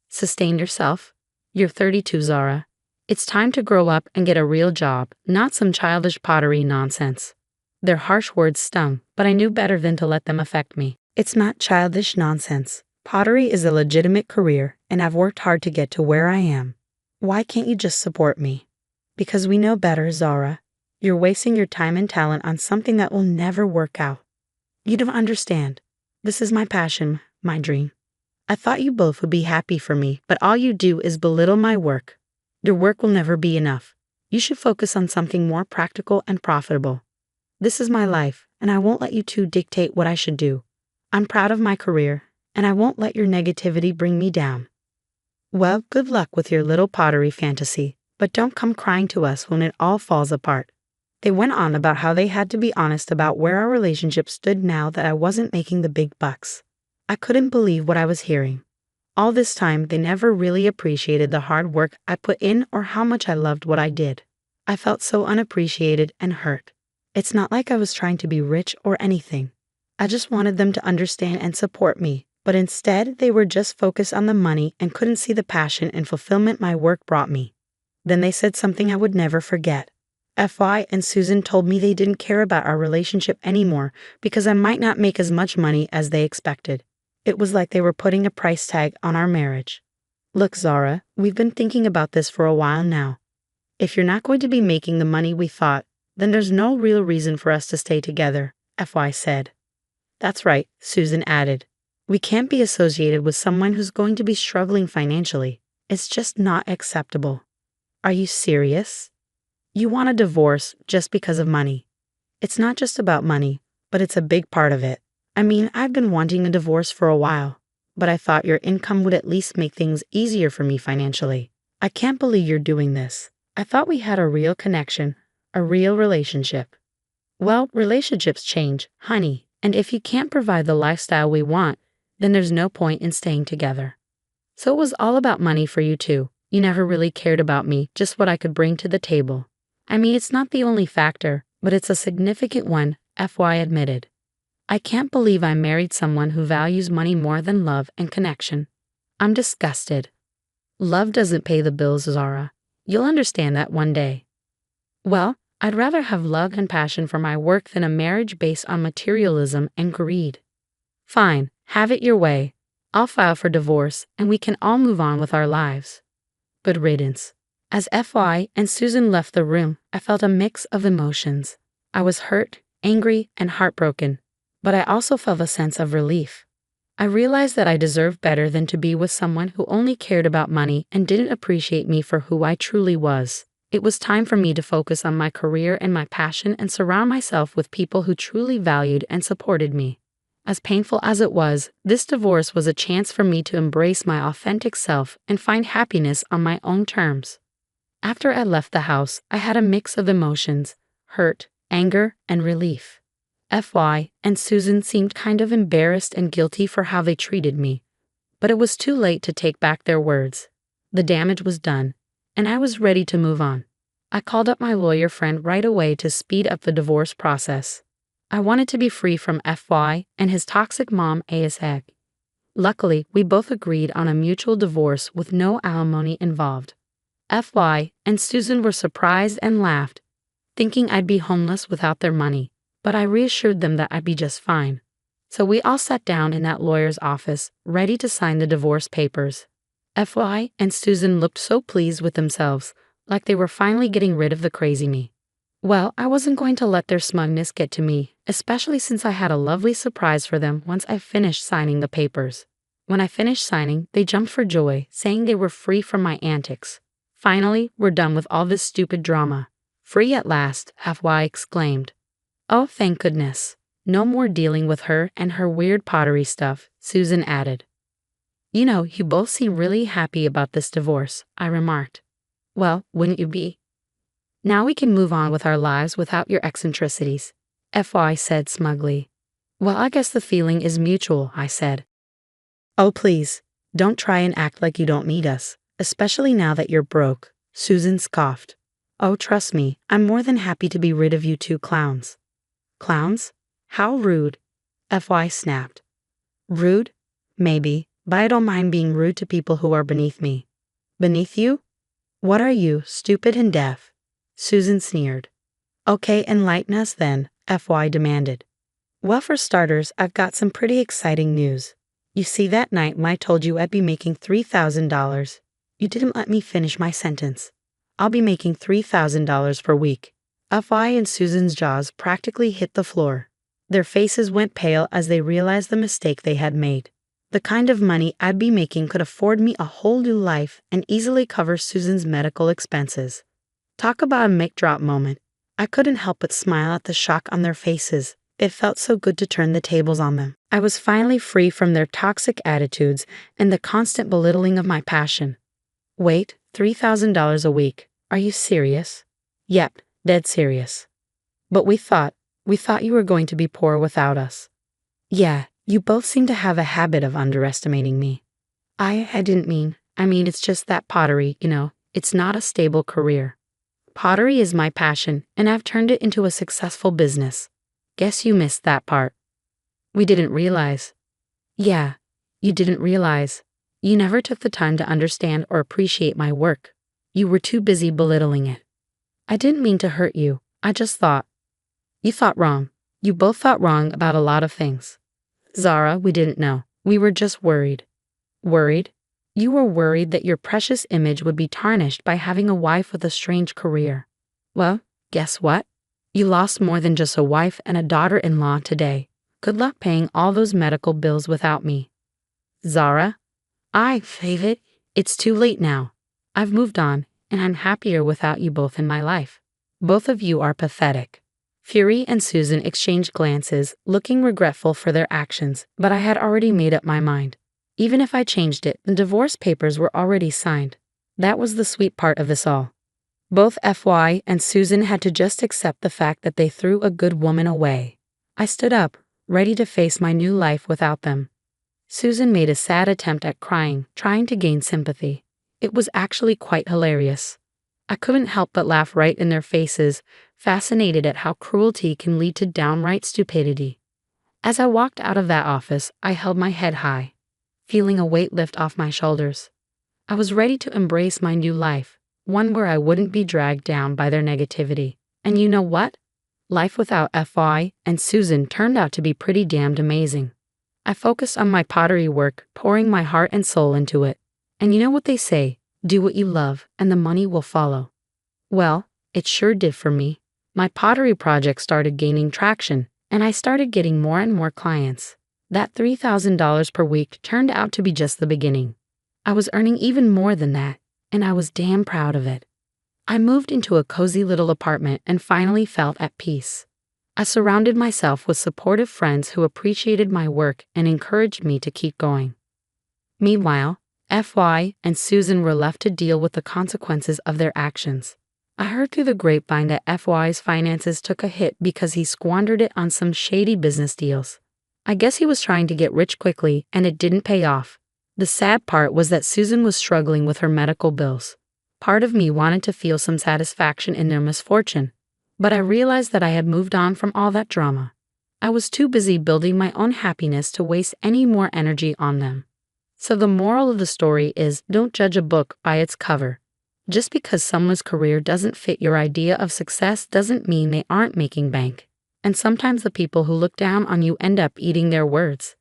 Sustain yourself? You're 32, Zara. It's time to grow up and get a real job, not some childish pottery nonsense. Their harsh words stung, but I knew better than to let them affect me. It's not childish nonsense. Pottery is a legitimate career, and I've worked hard to get to where I am. Why can't you just support me? Because we know better, Zara. You're wasting your time and talent on something that will never work out. You don't understand. This is my passion, my dream. I thought you both would be happy for me, but all you do is belittle my work. Your work will never be enough. You should focus on something more practical and profitable. This is my life, and I won't let you two dictate what I should do. I'm proud of my career, and I won't let your negativity bring me down. Well, good luck with your little pottery fantasy, but don't come crying to us when it all falls apart. They went on about how they had to be honest about where our relationship stood now that I wasn't making the big bucks. I couldn't believe what I was hearing. All this time, they never really appreciated the hard work I put in or how much I loved what I did. I felt so unappreciated and hurt. It's not like I was trying to be rich or anything. I just wanted them to understand and support me, but instead they were just focused on the money and couldn't see the passion and fulfillment my work brought me. Then they said something I would never forget. FY and Susan told me they didn't care about our relationship anymore because I might not make as much money as they expected. It was like they were putting a price tag on our marriage. Look, Zara, we've been thinking about this for a while now. If you're not going to be making the money we thought, then there's no real reason for us to stay together, FY said. That's right, Susan added. We can't be associated with someone who's going to be struggling financially. It's just not acceptable. Are you serious? You want a divorce just because of money. It's not just about money, but it's a big part of it. I mean, I've been wanting a divorce for a while, but I thought your income would at least make things easier for me financially. I can't believe you're doing this. I thought we had a real connection, a real relationship. Well, relationships change, honey, and if you can't provide the lifestyle we want, then there's no point in staying together. So it was all about money for you too. You never really cared about me, just what I could bring to the table. I mean, it's not the only factor, but it's a significant one, FY admitted. I can't believe I married someone who values money more than love and connection. I'm disgusted. Love doesn't pay the bills, Zara. You'll understand that one day. Well, I'd rather have love and passion for my work than a marriage based on materialism and greed. Fine, have it your way. I'll file for divorce and we can all move on with our lives. Good riddance. As FY and Susan left the room, I felt a mix of emotions. I was hurt, angry, and heartbroken. but I also felt a sense of relief. I realized that I deserved better than to be with someone who only cared about money and didn't appreciate me for who I truly was. It was time for me to focus on my career and my passion and surround myself with people who truly valued and supported me. As painful as it was, this divorce was a chance for me to embrace my authentic self and find happiness on my own terms. After I left the house, I had a mix of emotions: hurt, anger, and relief. FY and Susan seemed kind of embarrassed and guilty for how they treated me, but it was too late to take back their words. The damage was done, and I was ready to move on. I called up my lawyer friend right away to speed up the divorce process. I wanted to be free from FY and his toxic mom ASAP. Luckily, we both agreed on a mutual divorce with no alimony involved. FY and Susan were surprised and laughed, thinking I'd be homeless without their money, but I reassured them that I'd be just fine. So we all sat down in that lawyer's office, ready to sign the divorce papers. FY and Susan looked so pleased with themselves, like they were finally getting rid of the crazy me. Well, I wasn't going to let their smugness get to me, especially since I had a lovely surprise for them once I finished signing the papers. When I finished signing, they jumped for joy, saying they were free from my antics. Finally, we're done with all this stupid drama. Free at last, FY exclaimed. Oh, thank goodness. No more dealing with her and her weird pottery stuff, Susan added. You know, you both seem really happy about this divorce, I remarked. Well, wouldn't you be? Now we can move on with our lives without your eccentricities, FY said smugly. Well, I guess the feeling is mutual, I said. Oh, please, don't try and act like you don't need us, especially now that you're broke, Susan scoffed. Oh, trust me, I'm more than happy to be rid of you two clowns. Clowns? How rude, FY snapped. Rude? Maybe, but I don't mind being rude to people who are beneath me. Beneath you? What are you, stupid and deaf? Susan sneered. Okay, enlighten us then, FY demanded. Well, for starters, I've got some pretty exciting news. You see, that night when I told you I'd be making $3,000, you didn't let me finish my sentence. I'll be making $3,000 per week. FY and Susan's jaws practically hit the floor. Their faces went pale as they realized the mistake they had made. The kind of money I'd be making could afford me a whole new life and easily cover Susan's medical expenses. Talk about a mic drop moment. I couldn't help but smile at the shock on their faces. It felt so good to turn the tables on them. I was finally free from their toxic attitudes and the constant belittling of my passion. Wait, $3,000 a week. Are you serious? Yep, dead serious. But we thought you were going to be poor without us. Yeah, you both seem to have a habit of underestimating me. I didn't mean, it's just that pottery, it's not a stable career. Pottery is my passion, and I've turned it into a successful business. Guess you missed that part. We didn't realize. Yeah, you didn't realize. You never took the time to understand or appreciate my work. You were too busy belittling it. I didn't mean to hurt you. I just thought. You thought wrong. You both thought wrong about a lot of things. Zara, we didn't know. We were just worried. Worried? You were worried that your precious image would be tarnished by having a wife with a strange career. Well, guess what? You lost more than just a wife and a daughter-in-law today. Good luck paying all those medical bills without me. Zara? Favorite, it's too late now. I've moved on, and I'm happier without you both in my life. Both of you are pathetic. Fury and Susan exchanged glances, looking regretful for their actions, but I had already made up my mind. Even if I changed it, the divorce papers were already signed. That was the sweet part of this all. Both FY and Susan had to just accept the fact that they threw a good woman away. I stood up, ready to face my new life without them. Susan made a sad attempt at crying, trying to gain sympathy. It was actually quite hilarious. I couldn't help but laugh right in their faces, fascinated at how cruelty can lead to downright stupidity. As I walked out of that office, I held my head high, feeling a weight lift off my shoulders. I was ready to embrace my new life, one where I wouldn't be dragged down by their negativity. And you know what? Life without FY and Susan turned out to be pretty damned amazing. I focused on my pottery work, pouring my heart and soul into it. And you know what they say, do what you love, and the money will follow. Well, it sure did for me. My pottery project started gaining traction, and I started getting more and more clients. That $3,000 per week turned out to be just the beginning. I was earning even more than that, and I was damn proud of it. I moved into a cozy little apartment and finally felt at peace. I surrounded myself with supportive friends who appreciated my work and encouraged me to keep going. Meanwhile, FY and Susan were left to deal with the consequences of their actions. I heard through the grapevine that FY's finances took a hit because he squandered it on some shady business deals. I guess he was trying to get rich quickly and it didn't pay off. The sad part was that Susan was struggling with her medical bills. Part of me wanted to feel some satisfaction in their misfortune, but I realized that I had moved on from all that drama. I was too busy building my own happiness to waste any more energy on them. So the moral of the story is, don't judge a book by its cover. Just because someone's career doesn't fit your idea of success doesn't mean they aren't making bank. And sometimes the people who look down on you end up eating their words.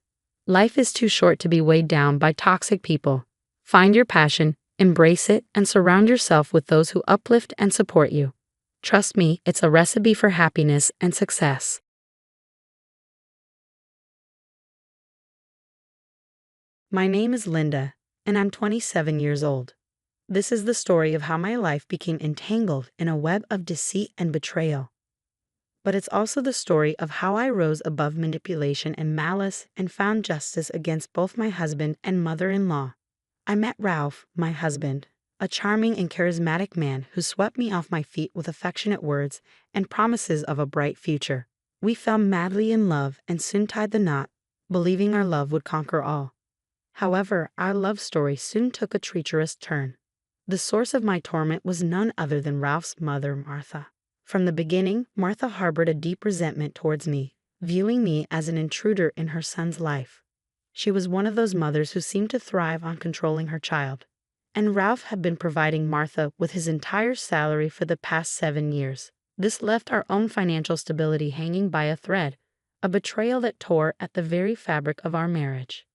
Life is too short to be weighed down by toxic people. Find your passion, embrace it, and surround yourself with those who uplift and support you. Trust me, it's a recipe for happiness and success. My name is Linda, and I'm 27 years old. This is the story of how my life became entangled in a web of deceit and betrayal. But it's also the story of how I rose above manipulation and malice and found justice against both my husband and mother-in-law. I met Ralph, my husband, a charming and charismatic man who swept me off my feet with affectionate words and promises of a bright future. We fell madly in love and soon tied the knot, believing our love would conquer all. However, our love story soon took a treacherous turn. The source of my torment was none other than Ralph's mother, Martha. From the beginning, Martha harbored a deep resentment towards me, viewing me as an intruder in her son's life. She was one of those mothers who seemed to thrive on controlling her child, and Ralph had been providing Martha with his entire salary for the past 7 years. This left our own financial stability hanging by a thread, a betrayal that tore at the very fabric of our marriage.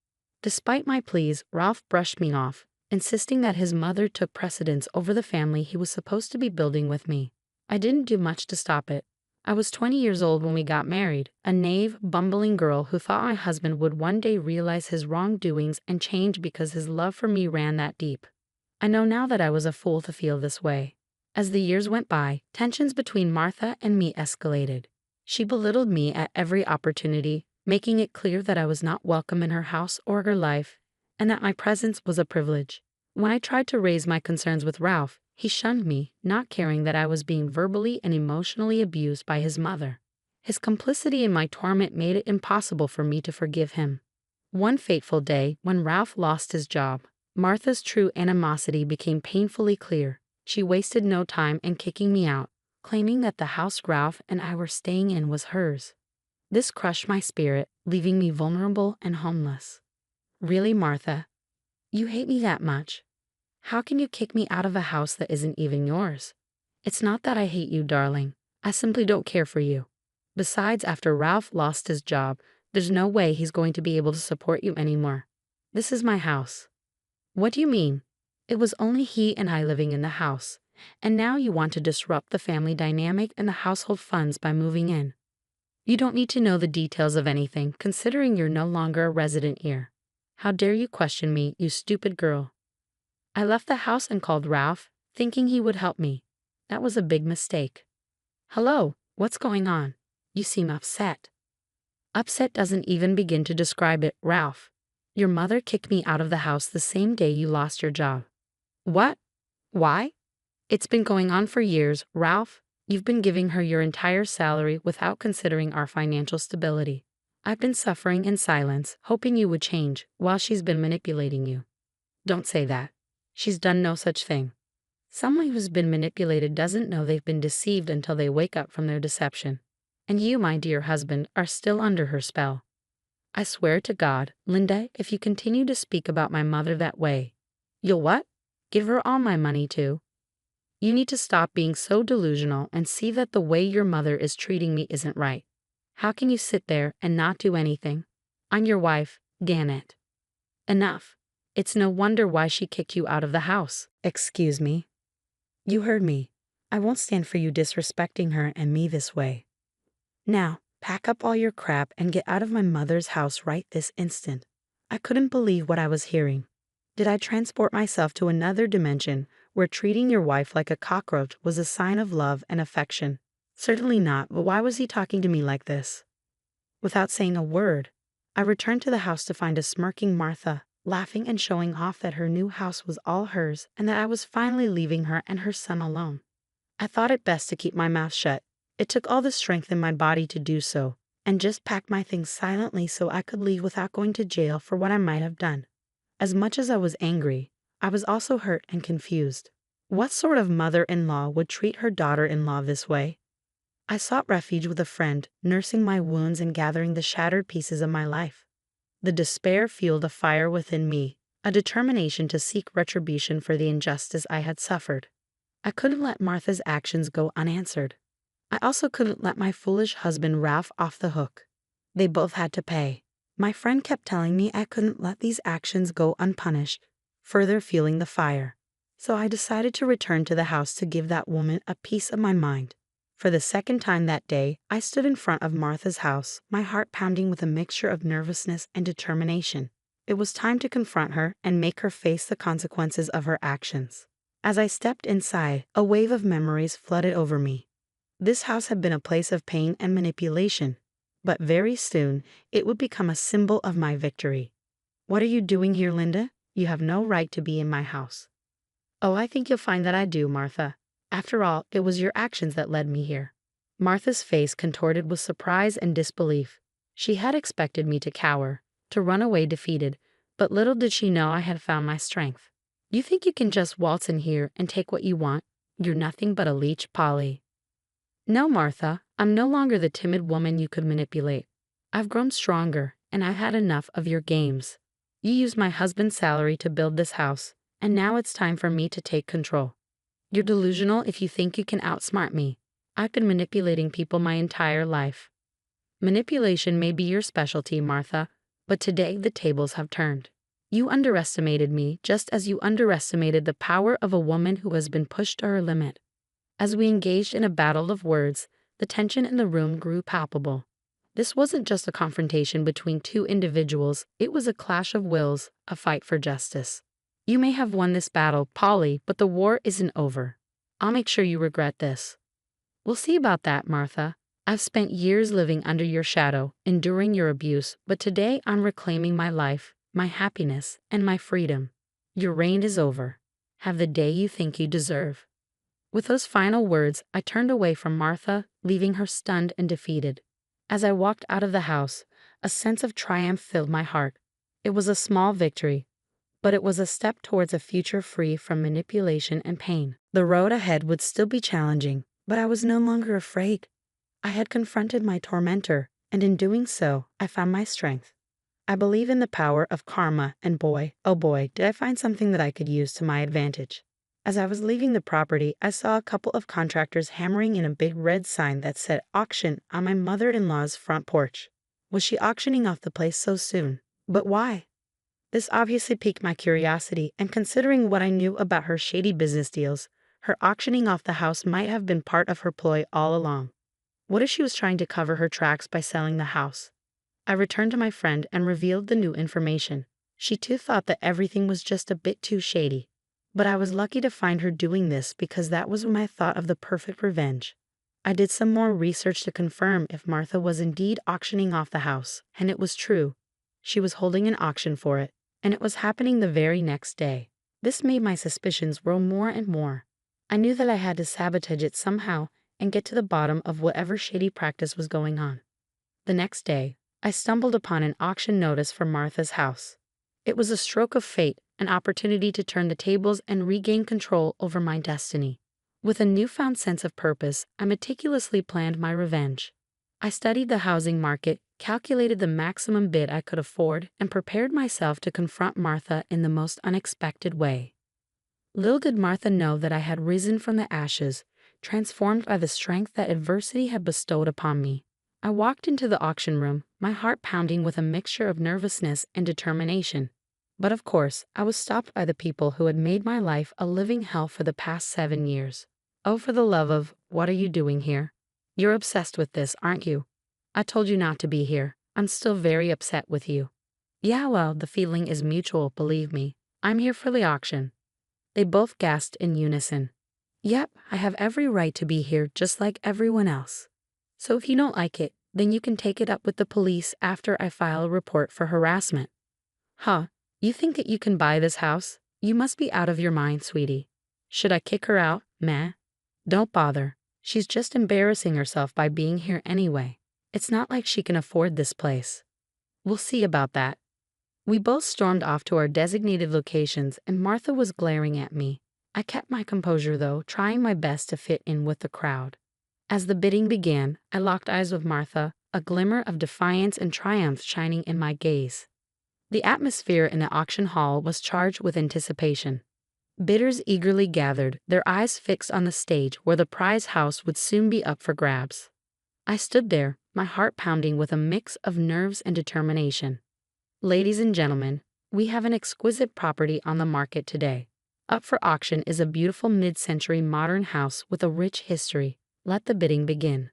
Despite my pleas, Ralph brushed me off, insisting that his mother took precedence over the family he was supposed to be building with me. I didn't do much to stop it. I was 20 years old when we got married, a naive, bumbling girl who thought my husband would one day realize his wrongdoings and change because his love for me ran that deep. I know now that I was a fool to feel this way. As the years went by, tensions between Martha and me escalated. She belittled me at every opportunity, making it clear that I was not welcome in her house or her life, and that my presence was a privilege. When I tried to raise my concerns with Ralph, he shunned me, not caring that I was being verbally and emotionally abused by his mother. His complicity in my torment made it impossible for me to forgive him. One fateful day, when Ralph lost his job, Martha's true animosity became painfully clear. She wasted no time in kicking me out, claiming that the house Ralph and I were staying in was hers. This crushed my spirit, leaving me vulnerable and homeless. Really, Martha? You hate me that much? How can you kick me out of a house that isn't even yours? It's not that I hate you, darling. I simply don't care for you. Besides, after Ralph lost his job, there's no way he's going to be able to support you anymore. This is my house. What do you mean? It was only he and I living in the house, and now you want to disrupt the family dynamic and the household funds by moving in. You don't need to know the details of anything, considering you're no longer a resident here. How dare you question me, you stupid girl? I left the house and called Ralph, thinking he would help me. That was a big mistake. Hello, what's going on? You seem upset. Upset doesn't even begin to describe it, Ralph. Your mother kicked me out of the house the same day you lost your job. What? Why? It's been going on for years, Ralph. You've been giving her your entire salary without considering our financial stability. I've been suffering in silence, hoping you would change, while she's been manipulating you. Don't say that. She's done no such thing. Someone who's been manipulated doesn't know they've been deceived until they wake up from their deception. And you, my dear husband, are still under her spell. I swear to God, Linda, if you continue to speak about my mother that way, you'll what? Give her all my money too. You need to stop being so delusional and see that the way your mother is treating me isn't right. How can you sit there and not do anything? I'm your wife, Gannett. Enough. It's no wonder why she kicked you out of the house. Excuse me. You heard me. I won't stand for you disrespecting her and me this way. Now, Pack up all your crap and get out of my mother's house right this instant. I couldn't believe what I was hearing. Did I transport myself to another dimension where treating your wife like a cockroach was a sign of love and affection? Certainly not, but why was he talking to me like this? Without saying a word, I returned to the house to find a smirking Martha, laughing and showing off that her new house was all hers and that I was finally leaving her and her son alone. I thought it best to keep my mouth shut. It took all the strength in my body to do so, and just packed my things silently so I could leave without going to jail for what I might have done. As much as I was angry, I was also hurt and confused. What sort of mother-in-law would treat her daughter-in-law this way? I sought refuge with a friend, nursing my wounds and gathering the shattered pieces of my life. The despair fueled a fire within me, a determination to seek retribution for the injustice I had suffered. I couldn't let Martha's actions go unanswered. I also couldn't let my foolish husband Ralph off the hook. They both had to pay. My friend kept telling me I couldn't let these actions go unpunished, further fueling the fire. So I decided to return to the house to give that woman a piece of my mind. For the second time that day, I stood in front of Martha's house, my heart pounding with a mixture of nervousness and determination. It was time to confront her and make her face the consequences of her actions. As I stepped inside, a wave of memories flooded over me. This house had been a place of pain and manipulation, but very soon it would become a symbol of my victory. "What are you doing here, Linda? You have no right to be in my house." "Oh, I think you'll find that I do, Martha. After all, it was your actions that led me here." Martha's face contorted with surprise and disbelief. She had expected me to cower, to run away defeated, but little did she know I had found my strength. "You think you can just waltz in here and take what you want? You're nothing but a leech, Polly." "No, Martha, I'm no longer the timid woman you could manipulate. I've grown stronger, and I've had enough of your games. You used my husband's salary to build this house, and now it's time for me to take control. You're delusional if you think you can outsmart me. I've been manipulating people my entire life." "Manipulation may be your specialty, Martha, but today the tables have turned. You underestimated me just as you underestimated the power of a woman who has been pushed to her limit." As we engaged in a battle of words, the tension in the room grew palpable. This wasn't just a confrontation between two individuals, it was a clash of wills, a fight for justice. "You may have won this battle, Polly, but the war isn't over. I'll make sure you regret this." "We'll see about that, Martha. I've spent years living under your shadow, enduring your abuse, but today I'm reclaiming my life, my happiness, and my freedom. Your reign is over. Have the day you think you deserve." With those final words, I turned away from Martha, leaving her stunned and defeated. As I walked out of the house, a sense of triumph filled my heart. It was a small victory, but it was a step towards a future free from manipulation and pain. The road ahead would still be challenging, but I was no longer afraid. I had confronted my tormentor, and in doing so, I found my strength. I believe in the power of karma, and boy, oh boy, did I find something that I could use to my advantage. As I was leaving the property, I saw a couple of contractors hammering in a big red sign that said auction on my mother-in-law's front porch. Was she auctioning off the place so soon? But why? This obviously piqued my curiosity, and considering what I knew about her shady business deals, her auctioning off the house might have been part of her ploy all along. What if she was trying to cover her tracks by selling the house? I returned to my friend and revealed the new information. She too thought that everything was just a bit too shady. But I was lucky to find her doing this because that was when I thought of the perfect revenge. I did some more research to confirm if Martha was indeed auctioning off the house, and it was true. She was holding an auction for it, and it was happening the very next day. This made my suspicions grow more and more. I knew that I had to sabotage it somehow and get to the bottom of whatever shady practice was going on. The next day, I stumbled upon an auction notice for Martha's house. It was a stroke of fate, an opportunity to turn the tables and regain control over my destiny. With a newfound sense of purpose, I meticulously planned my revenge. I studied the housing market, calculated the maximum bid I could afford, and prepared myself to confront Martha in the most unexpected way. Little did Martha know that I had risen from the ashes, transformed by the strength that adversity had bestowed upon me. I walked into the auction room, my heart pounding with a mixture of nervousness and determination. But of course, I was stopped by the people who had made my life a living hell for the past 7 years. "Oh, for the love of, what are you doing here? You're obsessed with this, aren't you?" I told you not to be here. I'm still very upset with you. Yeah, well, the feeling is mutual, believe me. I'm here for the auction. They both gasped in unison. Yep, I have every right to be here just like everyone else. So if you don't like it, then you can take it up with the police after I file a report for harassment. Huh, you think that you can buy this house? You must be out of your mind, sweetie. Should I kick her out? Meh. Don't bother. She's just embarrassing herself by being here anyway. It's not like she can afford this place. We'll see about that. We both stormed off to our designated locations, and Martha was glaring at me. I kept my composure though, trying my best to fit in with the crowd. As the bidding began, I locked eyes with Martha, a glimmer of defiance and triumph shining in my gaze. The atmosphere in the auction hall was charged with anticipation. Bidders eagerly gathered, their eyes fixed on the stage where the prize house would soon be up for grabs. I stood there, my heart pounding with a mix of nerves and determination. Ladies and gentlemen, we have an exquisite property on the market today. Up for auction is a beautiful mid-century modern house with a rich history. Let the bidding begin.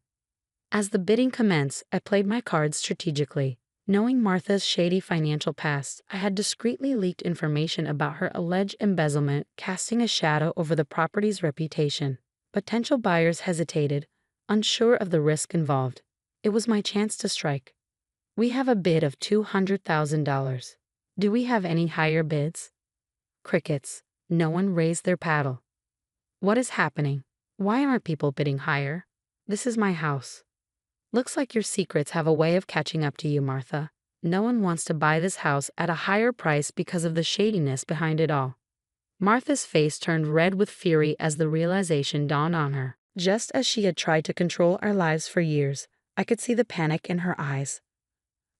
As the bidding commenced, I played my cards strategically. Knowing Martha's shady financial past, I had discreetly leaked information about her alleged embezzlement, casting a shadow over the property's reputation. Potential buyers hesitated, unsure of the risk involved. It was my chance to strike. We have a bid of $200,000. Do we have any higher bids? Crickets. No one raised their paddle. What is happening? Why aren't people bidding higher? This is my house. Looks like your secrets have a way of catching up to you, Martha. No one wants to buy this house at a higher price because of the shadiness behind it all. Martha's face turned red with fury as the realization dawned on her. Just as she had tried to control our lives for years, I could see the panic in her eyes.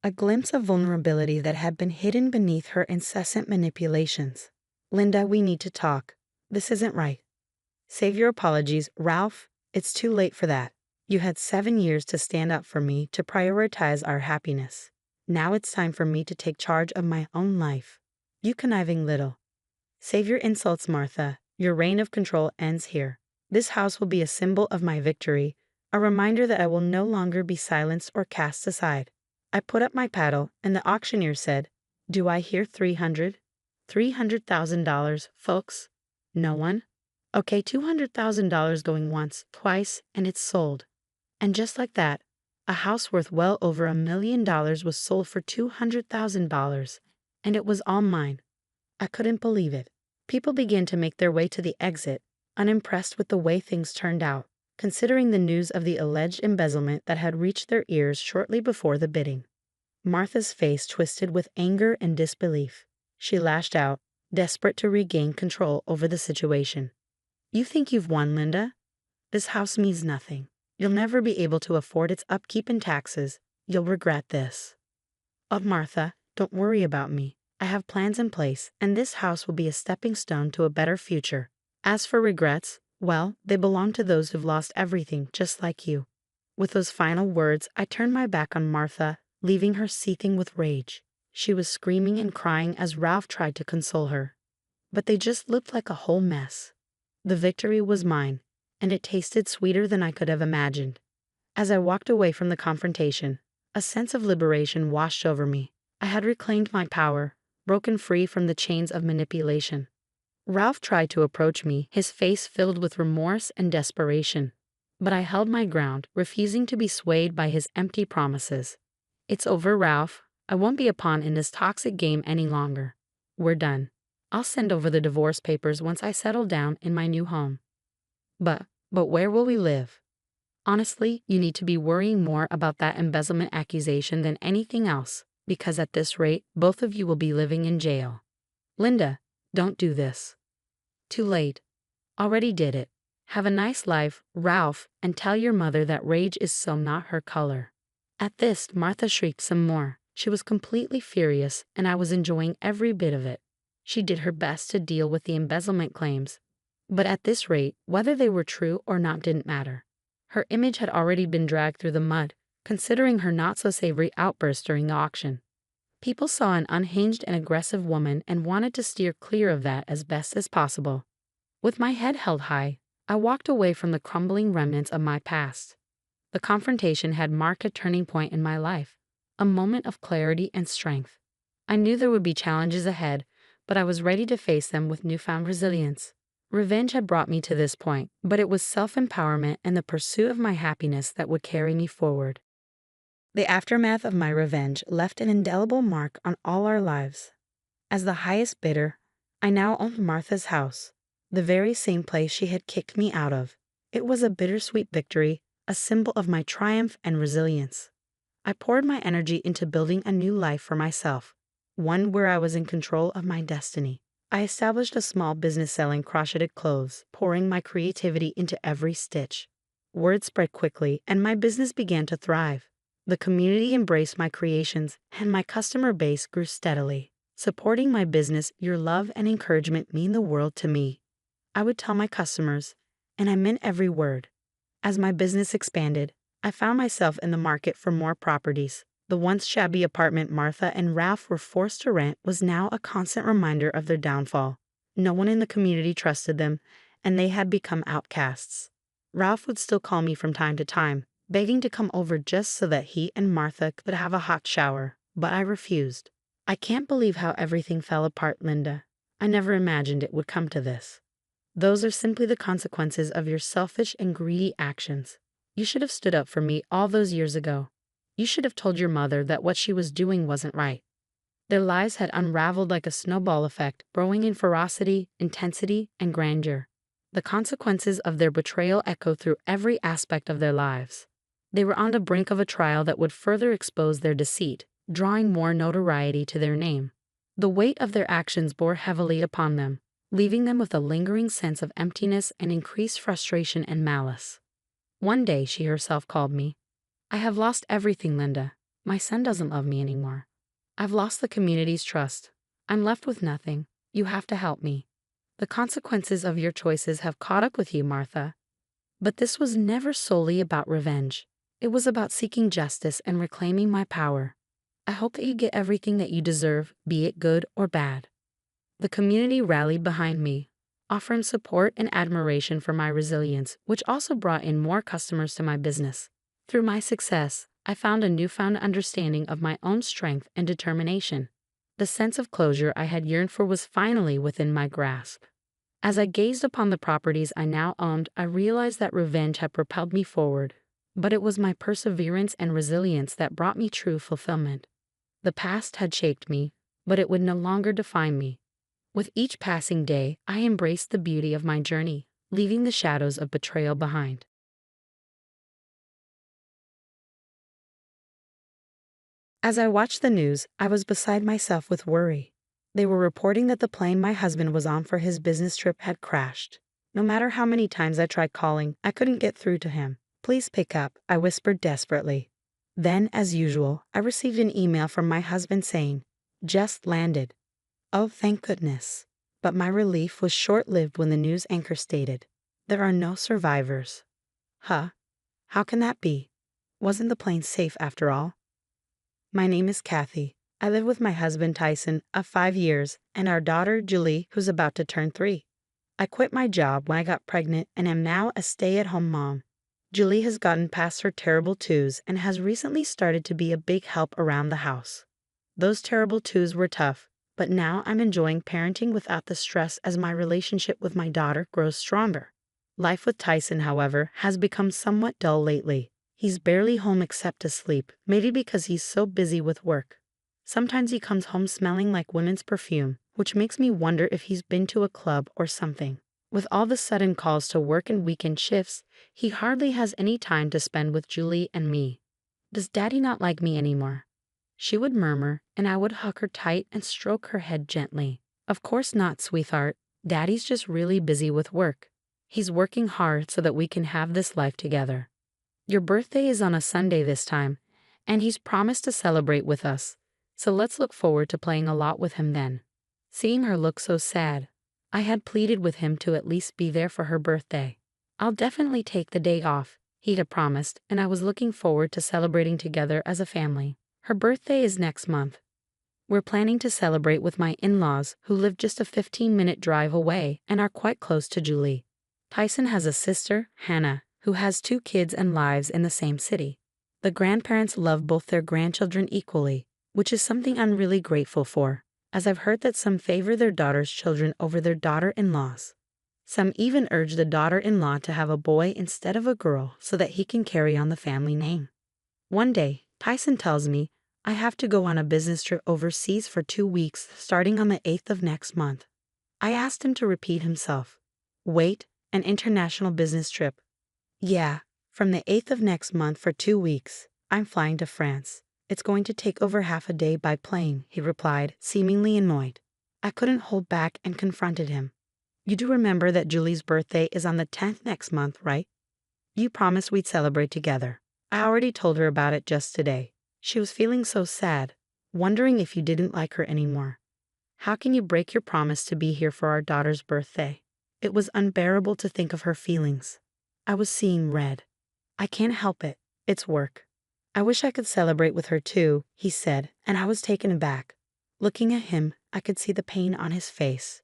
A glimpse of vulnerability that had been hidden beneath her incessant manipulations. Linda, we need to talk. This isn't right. Save your apologies, Ralph. It's too late for that. You had 7 years to stand up for me, to prioritize our happiness. Now it's time for me to take charge of my own life. You conniving little. Save your insults, Martha. Your reign of control ends here. This house will be a symbol of my victory, a reminder that I will no longer be silenced or cast aside. I put up my paddle, and the auctioneer said, "Do I hear $300,000, folks? No one? Okay, $200,000 going once, twice, and it's sold." And just like that, a house worth well over $1 million was sold for $200,000, and it was all mine. I couldn't believe it. People began to make their way to the exit, unimpressed with the way things turned out, considering the news of the alleged embezzlement that had reached their ears shortly before the bidding. Martha's face twisted with anger and disbelief. She lashed out, desperate to regain control over the situation. You think you've won, Linda? This house means nothing. You'll never be able to afford its upkeep and taxes. You'll regret this. Oh, Martha, don't worry about me. I have plans in place, and this house will be a stepping stone to a better future. As for regrets, well, they belong to those who've lost everything, just like you. With those final words, I turned my back on Martha, leaving her seething with rage. She was screaming and crying as Ralph tried to console her. But they just looked like a whole mess. The victory was mine, and it tasted sweeter than I could have imagined. As I walked away from the confrontation, a sense of liberation washed over me. I had reclaimed my power, broken free from the chains of manipulation. Ralph tried to approach me, his face filled with remorse and desperation. But I held my ground, refusing to be swayed by his empty promises. It's over, Ralph. I won't be a pawn in this toxic game any longer. We're done. I'll send over the divorce papers once I settle down in my new home. But where will we live? Honestly, you need to be worrying more about that embezzlement accusation than anything else, because at this rate, both of you will be living in jail. Linda, don't do this. Too late. Already did it. Have a nice life, Ralph, and tell your mother that rage is so not her color. At this, Martha shrieked some more. She was completely furious, and I was enjoying every bit of it. She did her best to deal with the embezzlement claims. But at this rate, whether they were true or not didn't matter. Her image had already been dragged through the mud, considering her not-so-savory outburst during the auction. People saw an unhinged and aggressive woman and wanted to steer clear of that as best as possible. With my head held high, I walked away from the crumbling remnants of my past. The confrontation had marked a turning point in my life, a moment of clarity and strength. I knew there would be challenges ahead, but I was ready to face them with newfound resilience. Revenge had brought me to this point, but it was self-empowerment and the pursuit of my happiness that would carry me forward. The aftermath of my revenge left an indelible mark on all our lives. As the highest bidder, I now owned Martha's house, the very same place she had kicked me out of. It was a bittersweet victory, a symbol of my triumph and resilience. I poured my energy into building a new life for myself, one where I was in control of my destiny. I established a small business selling crocheted clothes, pouring my creativity into every stitch. Word spread quickly, and my business began to thrive. The community embraced my creations, and my customer base grew steadily. Supporting my business, your love and encouragement mean the world to me. I would tell my customers, and I meant every word. As my business expanded, I found myself in the market for more properties. The once shabby apartment Martha and Ralph were forced to rent was now a constant reminder of their downfall. No one in the community trusted them, and they had become outcasts. Ralph would still call me from time to time, begging to come over just so that he and Martha could have a hot shower, but I refused. I can't believe how everything fell apart, Linda. I never imagined it would come to this. Those are simply the consequences of your selfish and greedy actions. You should have stood up for me all those years ago. You should have told your mother that what she was doing wasn't right. Their lives had unraveled like a snowball effect, growing in ferocity, intensity, and grandeur. The consequences of their betrayal echo through every aspect of their lives. They were on the brink of a trial that would further expose their deceit, drawing more notoriety to their name. The weight of their actions bore heavily upon them, leaving them with a lingering sense of emptiness and increased frustration and malice. One day she herself called me. I have lost everything, Linda. My son doesn't love me anymore. I've lost the community's trust. I'm left with nothing. You have to help me. The consequences of your choices have caught up with you, Martha. But this was never solely about revenge. It was about seeking justice and reclaiming my power. I hope that you get everything that you deserve, be it good or bad. The community rallied behind me, offering support and admiration for my resilience, which also brought in more customers to my business. Through my success, I found a newfound understanding of my own strength and determination. The sense of closure I had yearned for was finally within my grasp. As I gazed upon the properties I now owned, I realized that revenge had propelled me forward, but it was my perseverance and resilience that brought me true fulfillment. The past had shaped me, but it would no longer define me. With each passing day, I embraced the beauty of my journey, leaving the shadows of betrayal behind. As I watched the news, I was beside myself with worry. They were reporting that the plane my husband was on for his business trip had crashed. No matter how many times I tried calling, I couldn't get through to him. "Please pick up," I whispered desperately. Then, as usual, I received an email from my husband saying, "Just landed." Oh, thank goodness. But my relief was short-lived when the news anchor stated, "There are no survivors." Huh? How can that be? Wasn't the plane safe after all? My name is Kathy. I live with my husband Tyson of 5 years and our daughter Julie, who's about to turn 3. I quit my job when I got pregnant and am now a stay-at-home mom. Julie has gotten past her terrible twos and has recently started to be a big help around the house. Those terrible twos were tough, but now I'm enjoying parenting without the stress as my relationship with my daughter grows stronger. Life with Tyson, however, has become somewhat dull lately. He's barely home except to sleep, maybe because he's so busy with work. Sometimes he comes home smelling like women's perfume, which makes me wonder if he's been to a club or something. With all the sudden calls to work and weekend shifts, he hardly has any time to spend with Julie and me. "Does Daddy not like me anymore?" She would murmur, and I would hug her tight and stroke her head gently. "Of course not, sweetheart. Daddy's just really busy with work. He's working hard so that we can have this life together. Your birthday is on a Sunday this time, and he's promised to celebrate with us, so let's look forward to playing a lot with him then." Seeing her look so sad, I had pleaded with him to at least be there for her birthday. "I'll definitely take the day off," he had promised, and I was looking forward to celebrating together as a family. Her birthday is next month. We're planning to celebrate with my in-laws, who live just a 15-minute drive away and are quite close to Julie. Tyson has a sister, Hannah, who has 2 kids and lives in the same city. The grandparents love both their grandchildren equally, which is something I'm really grateful for, as I've heard that some favor their daughter's children over their daughter-in-laws. Some even urge the daughter-in-law to have a boy instead of a girl so that he can carry on the family name. One day, Tyson tells me I have to go on a business trip overseas for 2 weeks starting on the 8th of next month. I asked him to repeat himself. Wait, an international business trip. Yeah, from the 8th of next month for 2 weeks, I'm flying to France. It's going to take over half a day by plane, he replied, seemingly annoyed. I couldn't hold back and confronted him. You do remember that Julie's birthday is on the 10th next month, right? You promised we'd celebrate together. I already told her about it just today. She was feeling so sad, wondering if you didn't like her anymore. How can you break your promise to be here for our daughter's birthday? It was unbearable to think of her feelings. I was seeing red. I can't help it. It's work. I wish I could celebrate with her too, he said, and I was taken aback. Looking at him, I could see the pain on his face.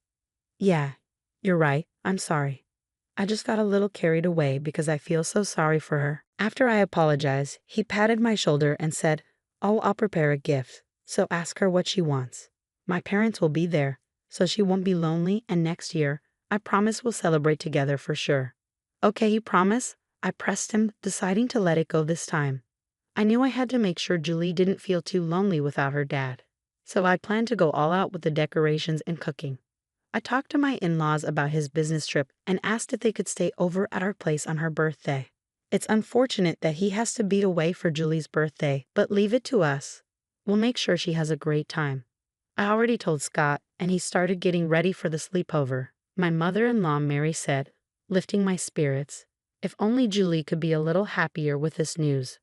Yeah, you're right. I'm sorry. I just got a little carried away because I feel so sorry for her. After I apologized, he patted my shoulder and said, "Oh, I'll prepare a gift, so ask her what she wants. My parents will be there, so she won't be lonely, and next year, I promise we'll celebrate together for sure." Okay, you promise? I pressed him, deciding to let it go this time. I knew I had to make sure Julie didn't feel too lonely without her dad, so I planned to go all out with the decorations and cooking. I talked to my in-laws about his business trip and asked if they could stay over at our place on her birthday. It's unfortunate that he has to be away for Julie's birthday, but leave it to us. We'll make sure she has a great time. I already told Scott, and he started getting ready for the sleepover. My mother-in-law Mary said, lifting my spirits, if only Julie could be a little happier with this news.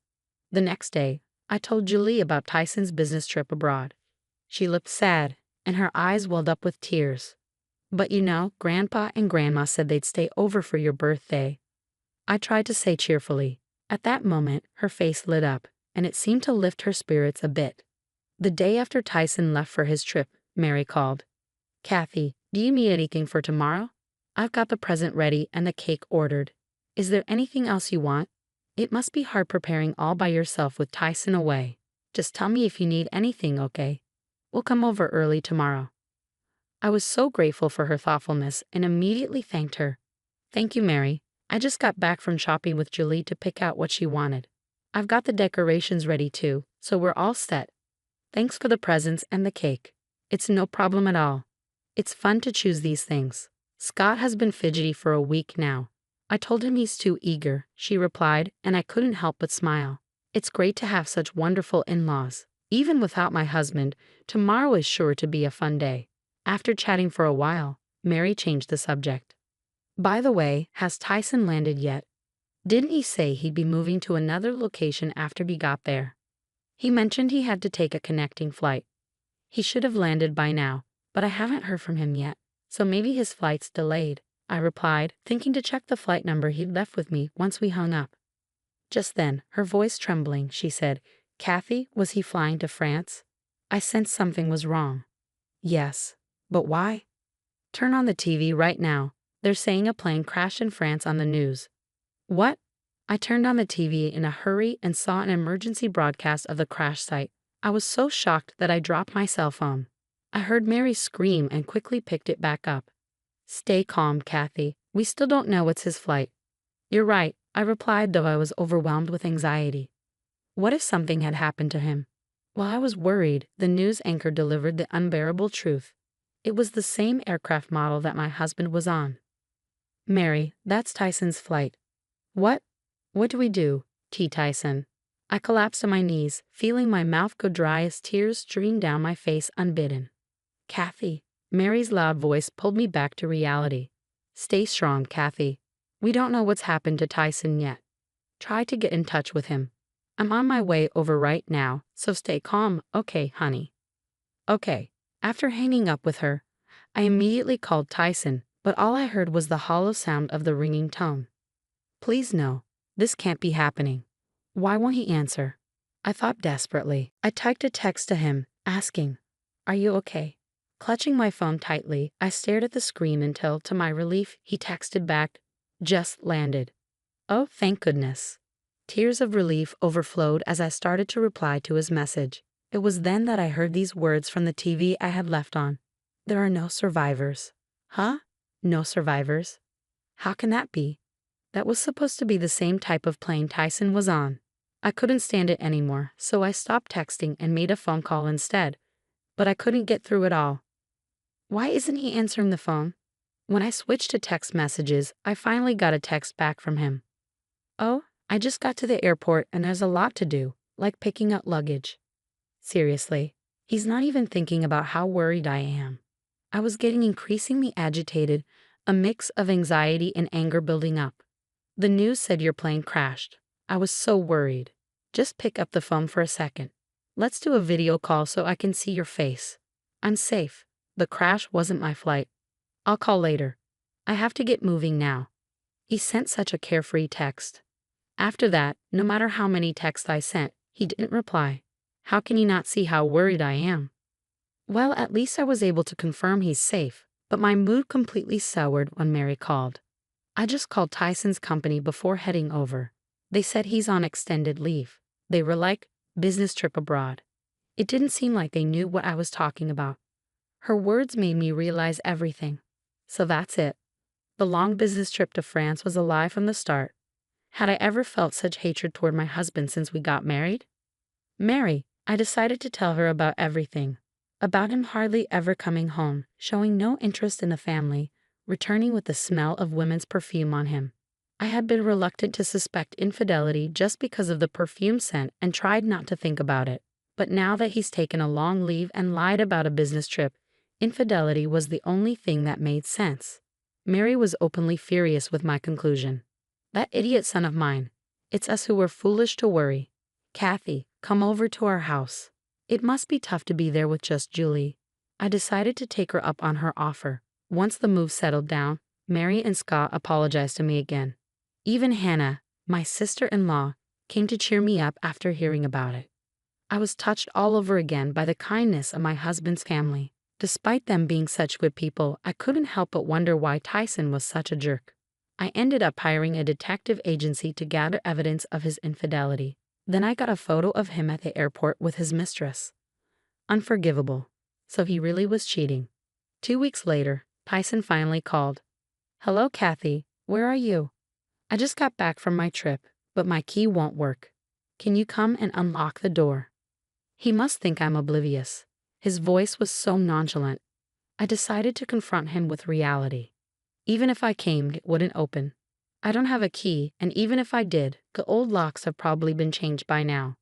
The next day, I told Julie about Tyson's business trip abroad. She looked sad, and her eyes welled up with tears. But you know, Grandpa and Grandma said they'd stay over for your birthday. I tried to say cheerfully. At that moment, her face lit up, and it seemed to lift her spirits a bit. The day after Tyson left for his trip, Mary called. Kathy, do you need anything for tomorrow? I've got the present ready and the cake ordered. Is there anything else you want? It must be hard preparing all by yourself with Tyson away. Just tell me if you need anything, okay? We'll come over early tomorrow. I was so grateful for her thoughtfulness and immediately thanked her. Thank you, Mary. I just got back from shopping with Julie to pick out what she wanted. I've got the decorations ready too, so we're all set. Thanks for the presents and the cake. It's no problem at all. It's fun to choose these things. Scott has been fidgety for a week now. I told him he's too eager, she replied, and I couldn't help but smile. It's great to have such wonderful in-laws. Even without my husband, tomorrow is sure to be a fun day. After chatting for a while, Mary changed the subject. By the way, has Tyson landed yet? Didn't he say he'd be moving to another location after he got there? He mentioned he had to take a connecting flight. He should have landed by now, but I haven't heard from him yet, so maybe his flight's delayed, I replied, thinking to check the flight number he'd left with me once we hung up. Just then, her voice trembling, she said, Kathy, was he flying to France? I sensed something was wrong. Yes. But why? Turn on the TV right now. They're saying a plane crashed in France on the news. What? I turned on the TV in a hurry and saw an emergency broadcast of the crash site. I was so shocked that I dropped my cell phone. I heard Mary scream and quickly picked it back up. Stay calm, Kathy. We still don't know it's his flight. You're right, I replied, though I was overwhelmed with anxiety. What if something had happened to him? While I was worried, the news anchor delivered the unbearable truth. It was the same aircraft model that my husband was on. Mary, that's Tyson's flight. What? What do we do? T. Tyson. I collapsed to my knees, feeling my mouth go dry as tears streamed down my face unbidden. Kathy. Mary's loud voice pulled me back to reality. Stay strong, Kathy. We don't know what's happened to Tyson yet. Try to get in touch with him. I'm on my way over right now, so stay calm, okay, honey? Okay. After hanging up with her, I immediately called Tyson, but all I heard was the hollow sound of the ringing tone. Please no, this can't be happening. Why won't he answer? I thought desperately. I typed a text to him, asking, Are you okay? Clutching my phone tightly, I stared at the screen until, to my relief, he texted back, Just landed. Oh, thank goodness. Tears of relief overflowed as I started to reply to his message. It was then that I heard these words from the TV I had left on. There are no survivors. Huh? No survivors? How can that be? That was supposed to be the same type of plane Tyson was on. I couldn't stand it anymore, so I stopped texting and made a phone call instead. But I couldn't get through it all. Why isn't he answering the phone? When I switched to text messages, I finally got a text back from him. Oh, I just got to the airport and there's a lot to do, like picking up luggage. Seriously, he's not even thinking about how worried I am. I was getting increasingly agitated, a mix of anxiety and anger building up. The news said your plane crashed. I was so worried. Just pick up the phone for a second. Let's do a video call so I can see your face. I'm safe. The crash wasn't my flight. I'll call later. I have to get moving now. He sent such a carefree text. After that, no matter how many texts I sent, he didn't reply. How can he not see how worried I am? Well, at least I was able to confirm he's safe, but my mood completely soured when Mary called. I just called Tyson's company before heading over. They said he's on extended leave. They were like, business trip abroad. It didn't seem like they knew what I was talking about. Her words made me realize everything. So that's it. The long business trip to France was a lie from the start. Had I ever felt such hatred toward my husband since we got married? Mary, I decided to tell her about everything. About him hardly ever coming home, showing no interest in the family, returning with the smell of women's perfume on him. I had been reluctant to suspect infidelity just because of the perfume scent and tried not to think about it. But now that he's taken a long leave and lied about a business trip, infidelity was the only thing that made sense. Mary was openly furious with my conclusion. That idiot son of mine. It's us who were foolish to worry. Kathy, come over to our house. It must be tough to be there with just Julie. I decided to take her up on her offer. Once the move settled down, Mary and Scott apologized to me again. Even Hannah, my sister-in-law, came to cheer me up after hearing about it. I was touched all over again by the kindness of my husband's family. Despite them being such good people, I couldn't help but wonder why Tyson was such a jerk. I ended up hiring a detective agency to gather evidence of his infidelity. Then I got a photo of him at the airport with his mistress. Unforgivable. So he really was cheating. 2 weeks later, Tyson finally called. Hello, Kathy. Where are you? I just got back from my trip, but my key won't work. Can you come and unlock the door? He must think I'm oblivious. His voice was so nonchalant. I decided to confront him with reality. Even if I came, it wouldn't open. I don't have a key, and even if I did, the old locks have probably been changed by now.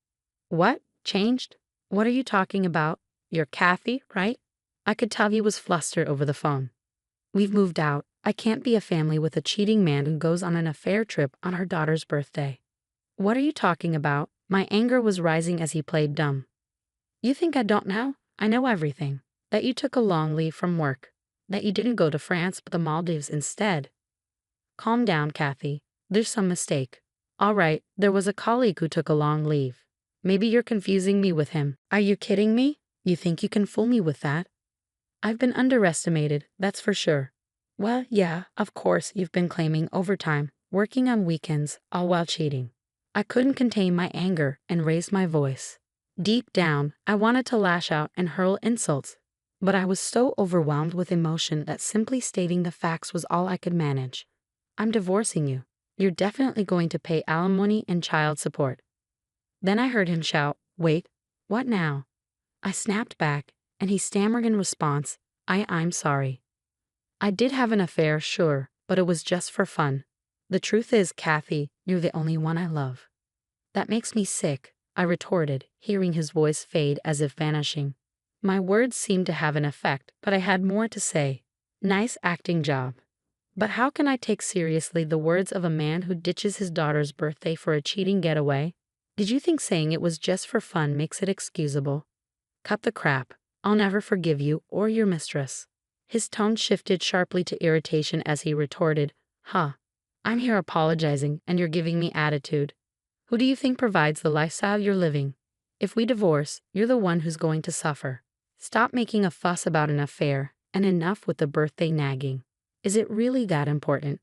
What? Changed? What are you talking about? You're Kathy, right? I could tell he was flustered over the phone. We've moved out. I can't be a family with a cheating man who goes on an affair trip on her daughter's birthday. What are you talking about? My anger was rising as he played dumb. You think I don't know? I know everything. That you took a long leave from work. That you didn't go to France but the Maldives instead. Calm down, Kathy. There's some mistake. All right, there was a colleague who took a long leave. Maybe you're confusing me with him. Are you kidding me? You think you can fool me with that? I've been underestimated, that's for sure. Well, yeah, of course you've been claiming overtime, working on weekends, all while cheating. I couldn't contain my anger and raised my voice. Deep down, I wanted to lash out and hurl insults, but I was so overwhelmed with emotion that simply stating the facts was all I could manage. I'm divorcing you. You're definitely going to pay alimony and child support. Then I heard him shout, Wait, what now? I snapped back, and he stammered in response, I'm sorry. I did have an affair, sure, but it was just for fun. The truth is, Kathy, you're the only one I love. That makes me sick, I retorted, hearing his voice fade as if vanishing. My words seemed to have an effect, but I had more to say. Nice acting job. But how can I take seriously the words of a man who ditches his daughter's birthday for a cheating getaway? Did you think saying it was just for fun makes it excusable? Cut the crap. I'll never forgive you or your mistress. His tone shifted sharply to irritation as he retorted, I'm here apologizing and you're giving me attitude. Who do you think provides the lifestyle you're living? If we divorce, you're the one who's going to suffer. Stop making a fuss about an affair, and enough with the birthday nagging. Is it really that important?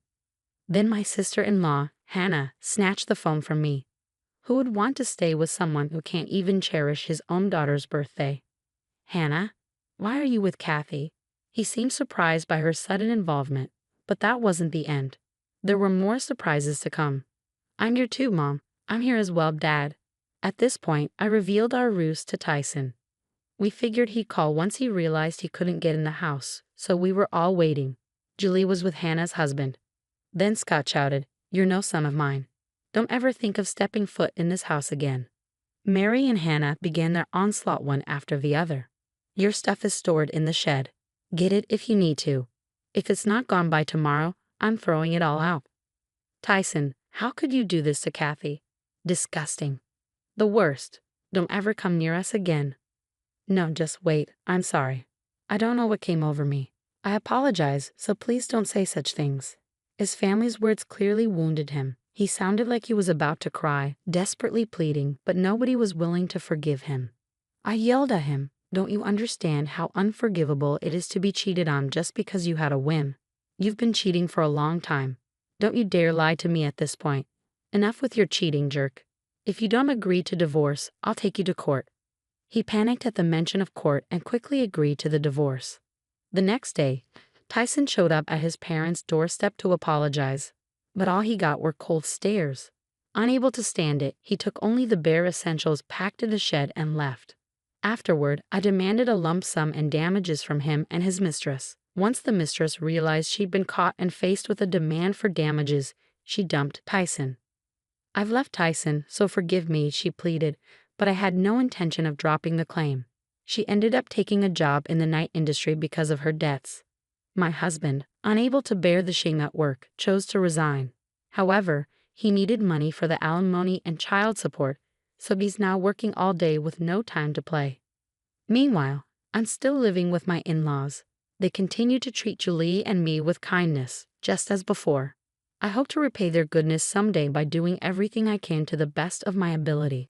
Then my sister-in-law, Hannah snatched the phone from me. Who would want to stay with someone who can't even cherish his own daughter's birthday? Hannah, why are you with Kathy? He seemed surprised by her sudden involvement, but that wasn't the end. There were more surprises to come. I'm here too, Mom. I'm here as well, Dad. At this point, I revealed our ruse to Tyson. We figured he'd call once he realized he couldn't get in the house, so we were all waiting. Julie was with Hannah's husband. Then Scott shouted, "You're no son of mine. Don't ever think of stepping foot in this house again." Mary and Hannah began their onslaught one after the other. "Your stuff is stored in the shed. Get it if you need to. If it's not gone by tomorrow, I'm throwing it all out." "Tyson, how could you do this to Kathy? Disgusting. The worst. Don't ever come near us again." "No, just wait. I'm sorry. I don't know what came over me. I apologize, so please don't say such things." His family's words clearly wounded him. He sounded like he was about to cry, desperately pleading, but nobody was willing to forgive him. I yelled at him, "Don't you understand how unforgivable it is to be cheated on just because you had a whim? You've been cheating for a long time. Don't you dare lie to me at this point. Enough with your cheating, jerk. If you don't agree to divorce, I'll take you to court." He panicked at the mention of court and quickly agreed to the divorce. The next day, Tyson showed up at his parents' doorstep to apologize, but all he got were cold stares. Unable to stand it, he took only the bare essentials packed in the shed and left. Afterward, I demanded a lump sum and damages from him and his mistress. Once the mistress realized she'd been caught and faced with a demand for damages, she dumped Tyson. "I've left Tyson, so forgive me," she pleaded, but I had no intention of dropping the claim. She ended up taking a job in the night industry because of her debts. My husband, unable to bear the shame at work, chose to resign. However, he needed money for the alimony and child support, so he's now working all day with no time to play. Meanwhile, I'm still living with my in-laws. They continue to treat Julie and me with kindness, just as before. I hope to repay their goodness someday by doing everything I can to the best of my ability.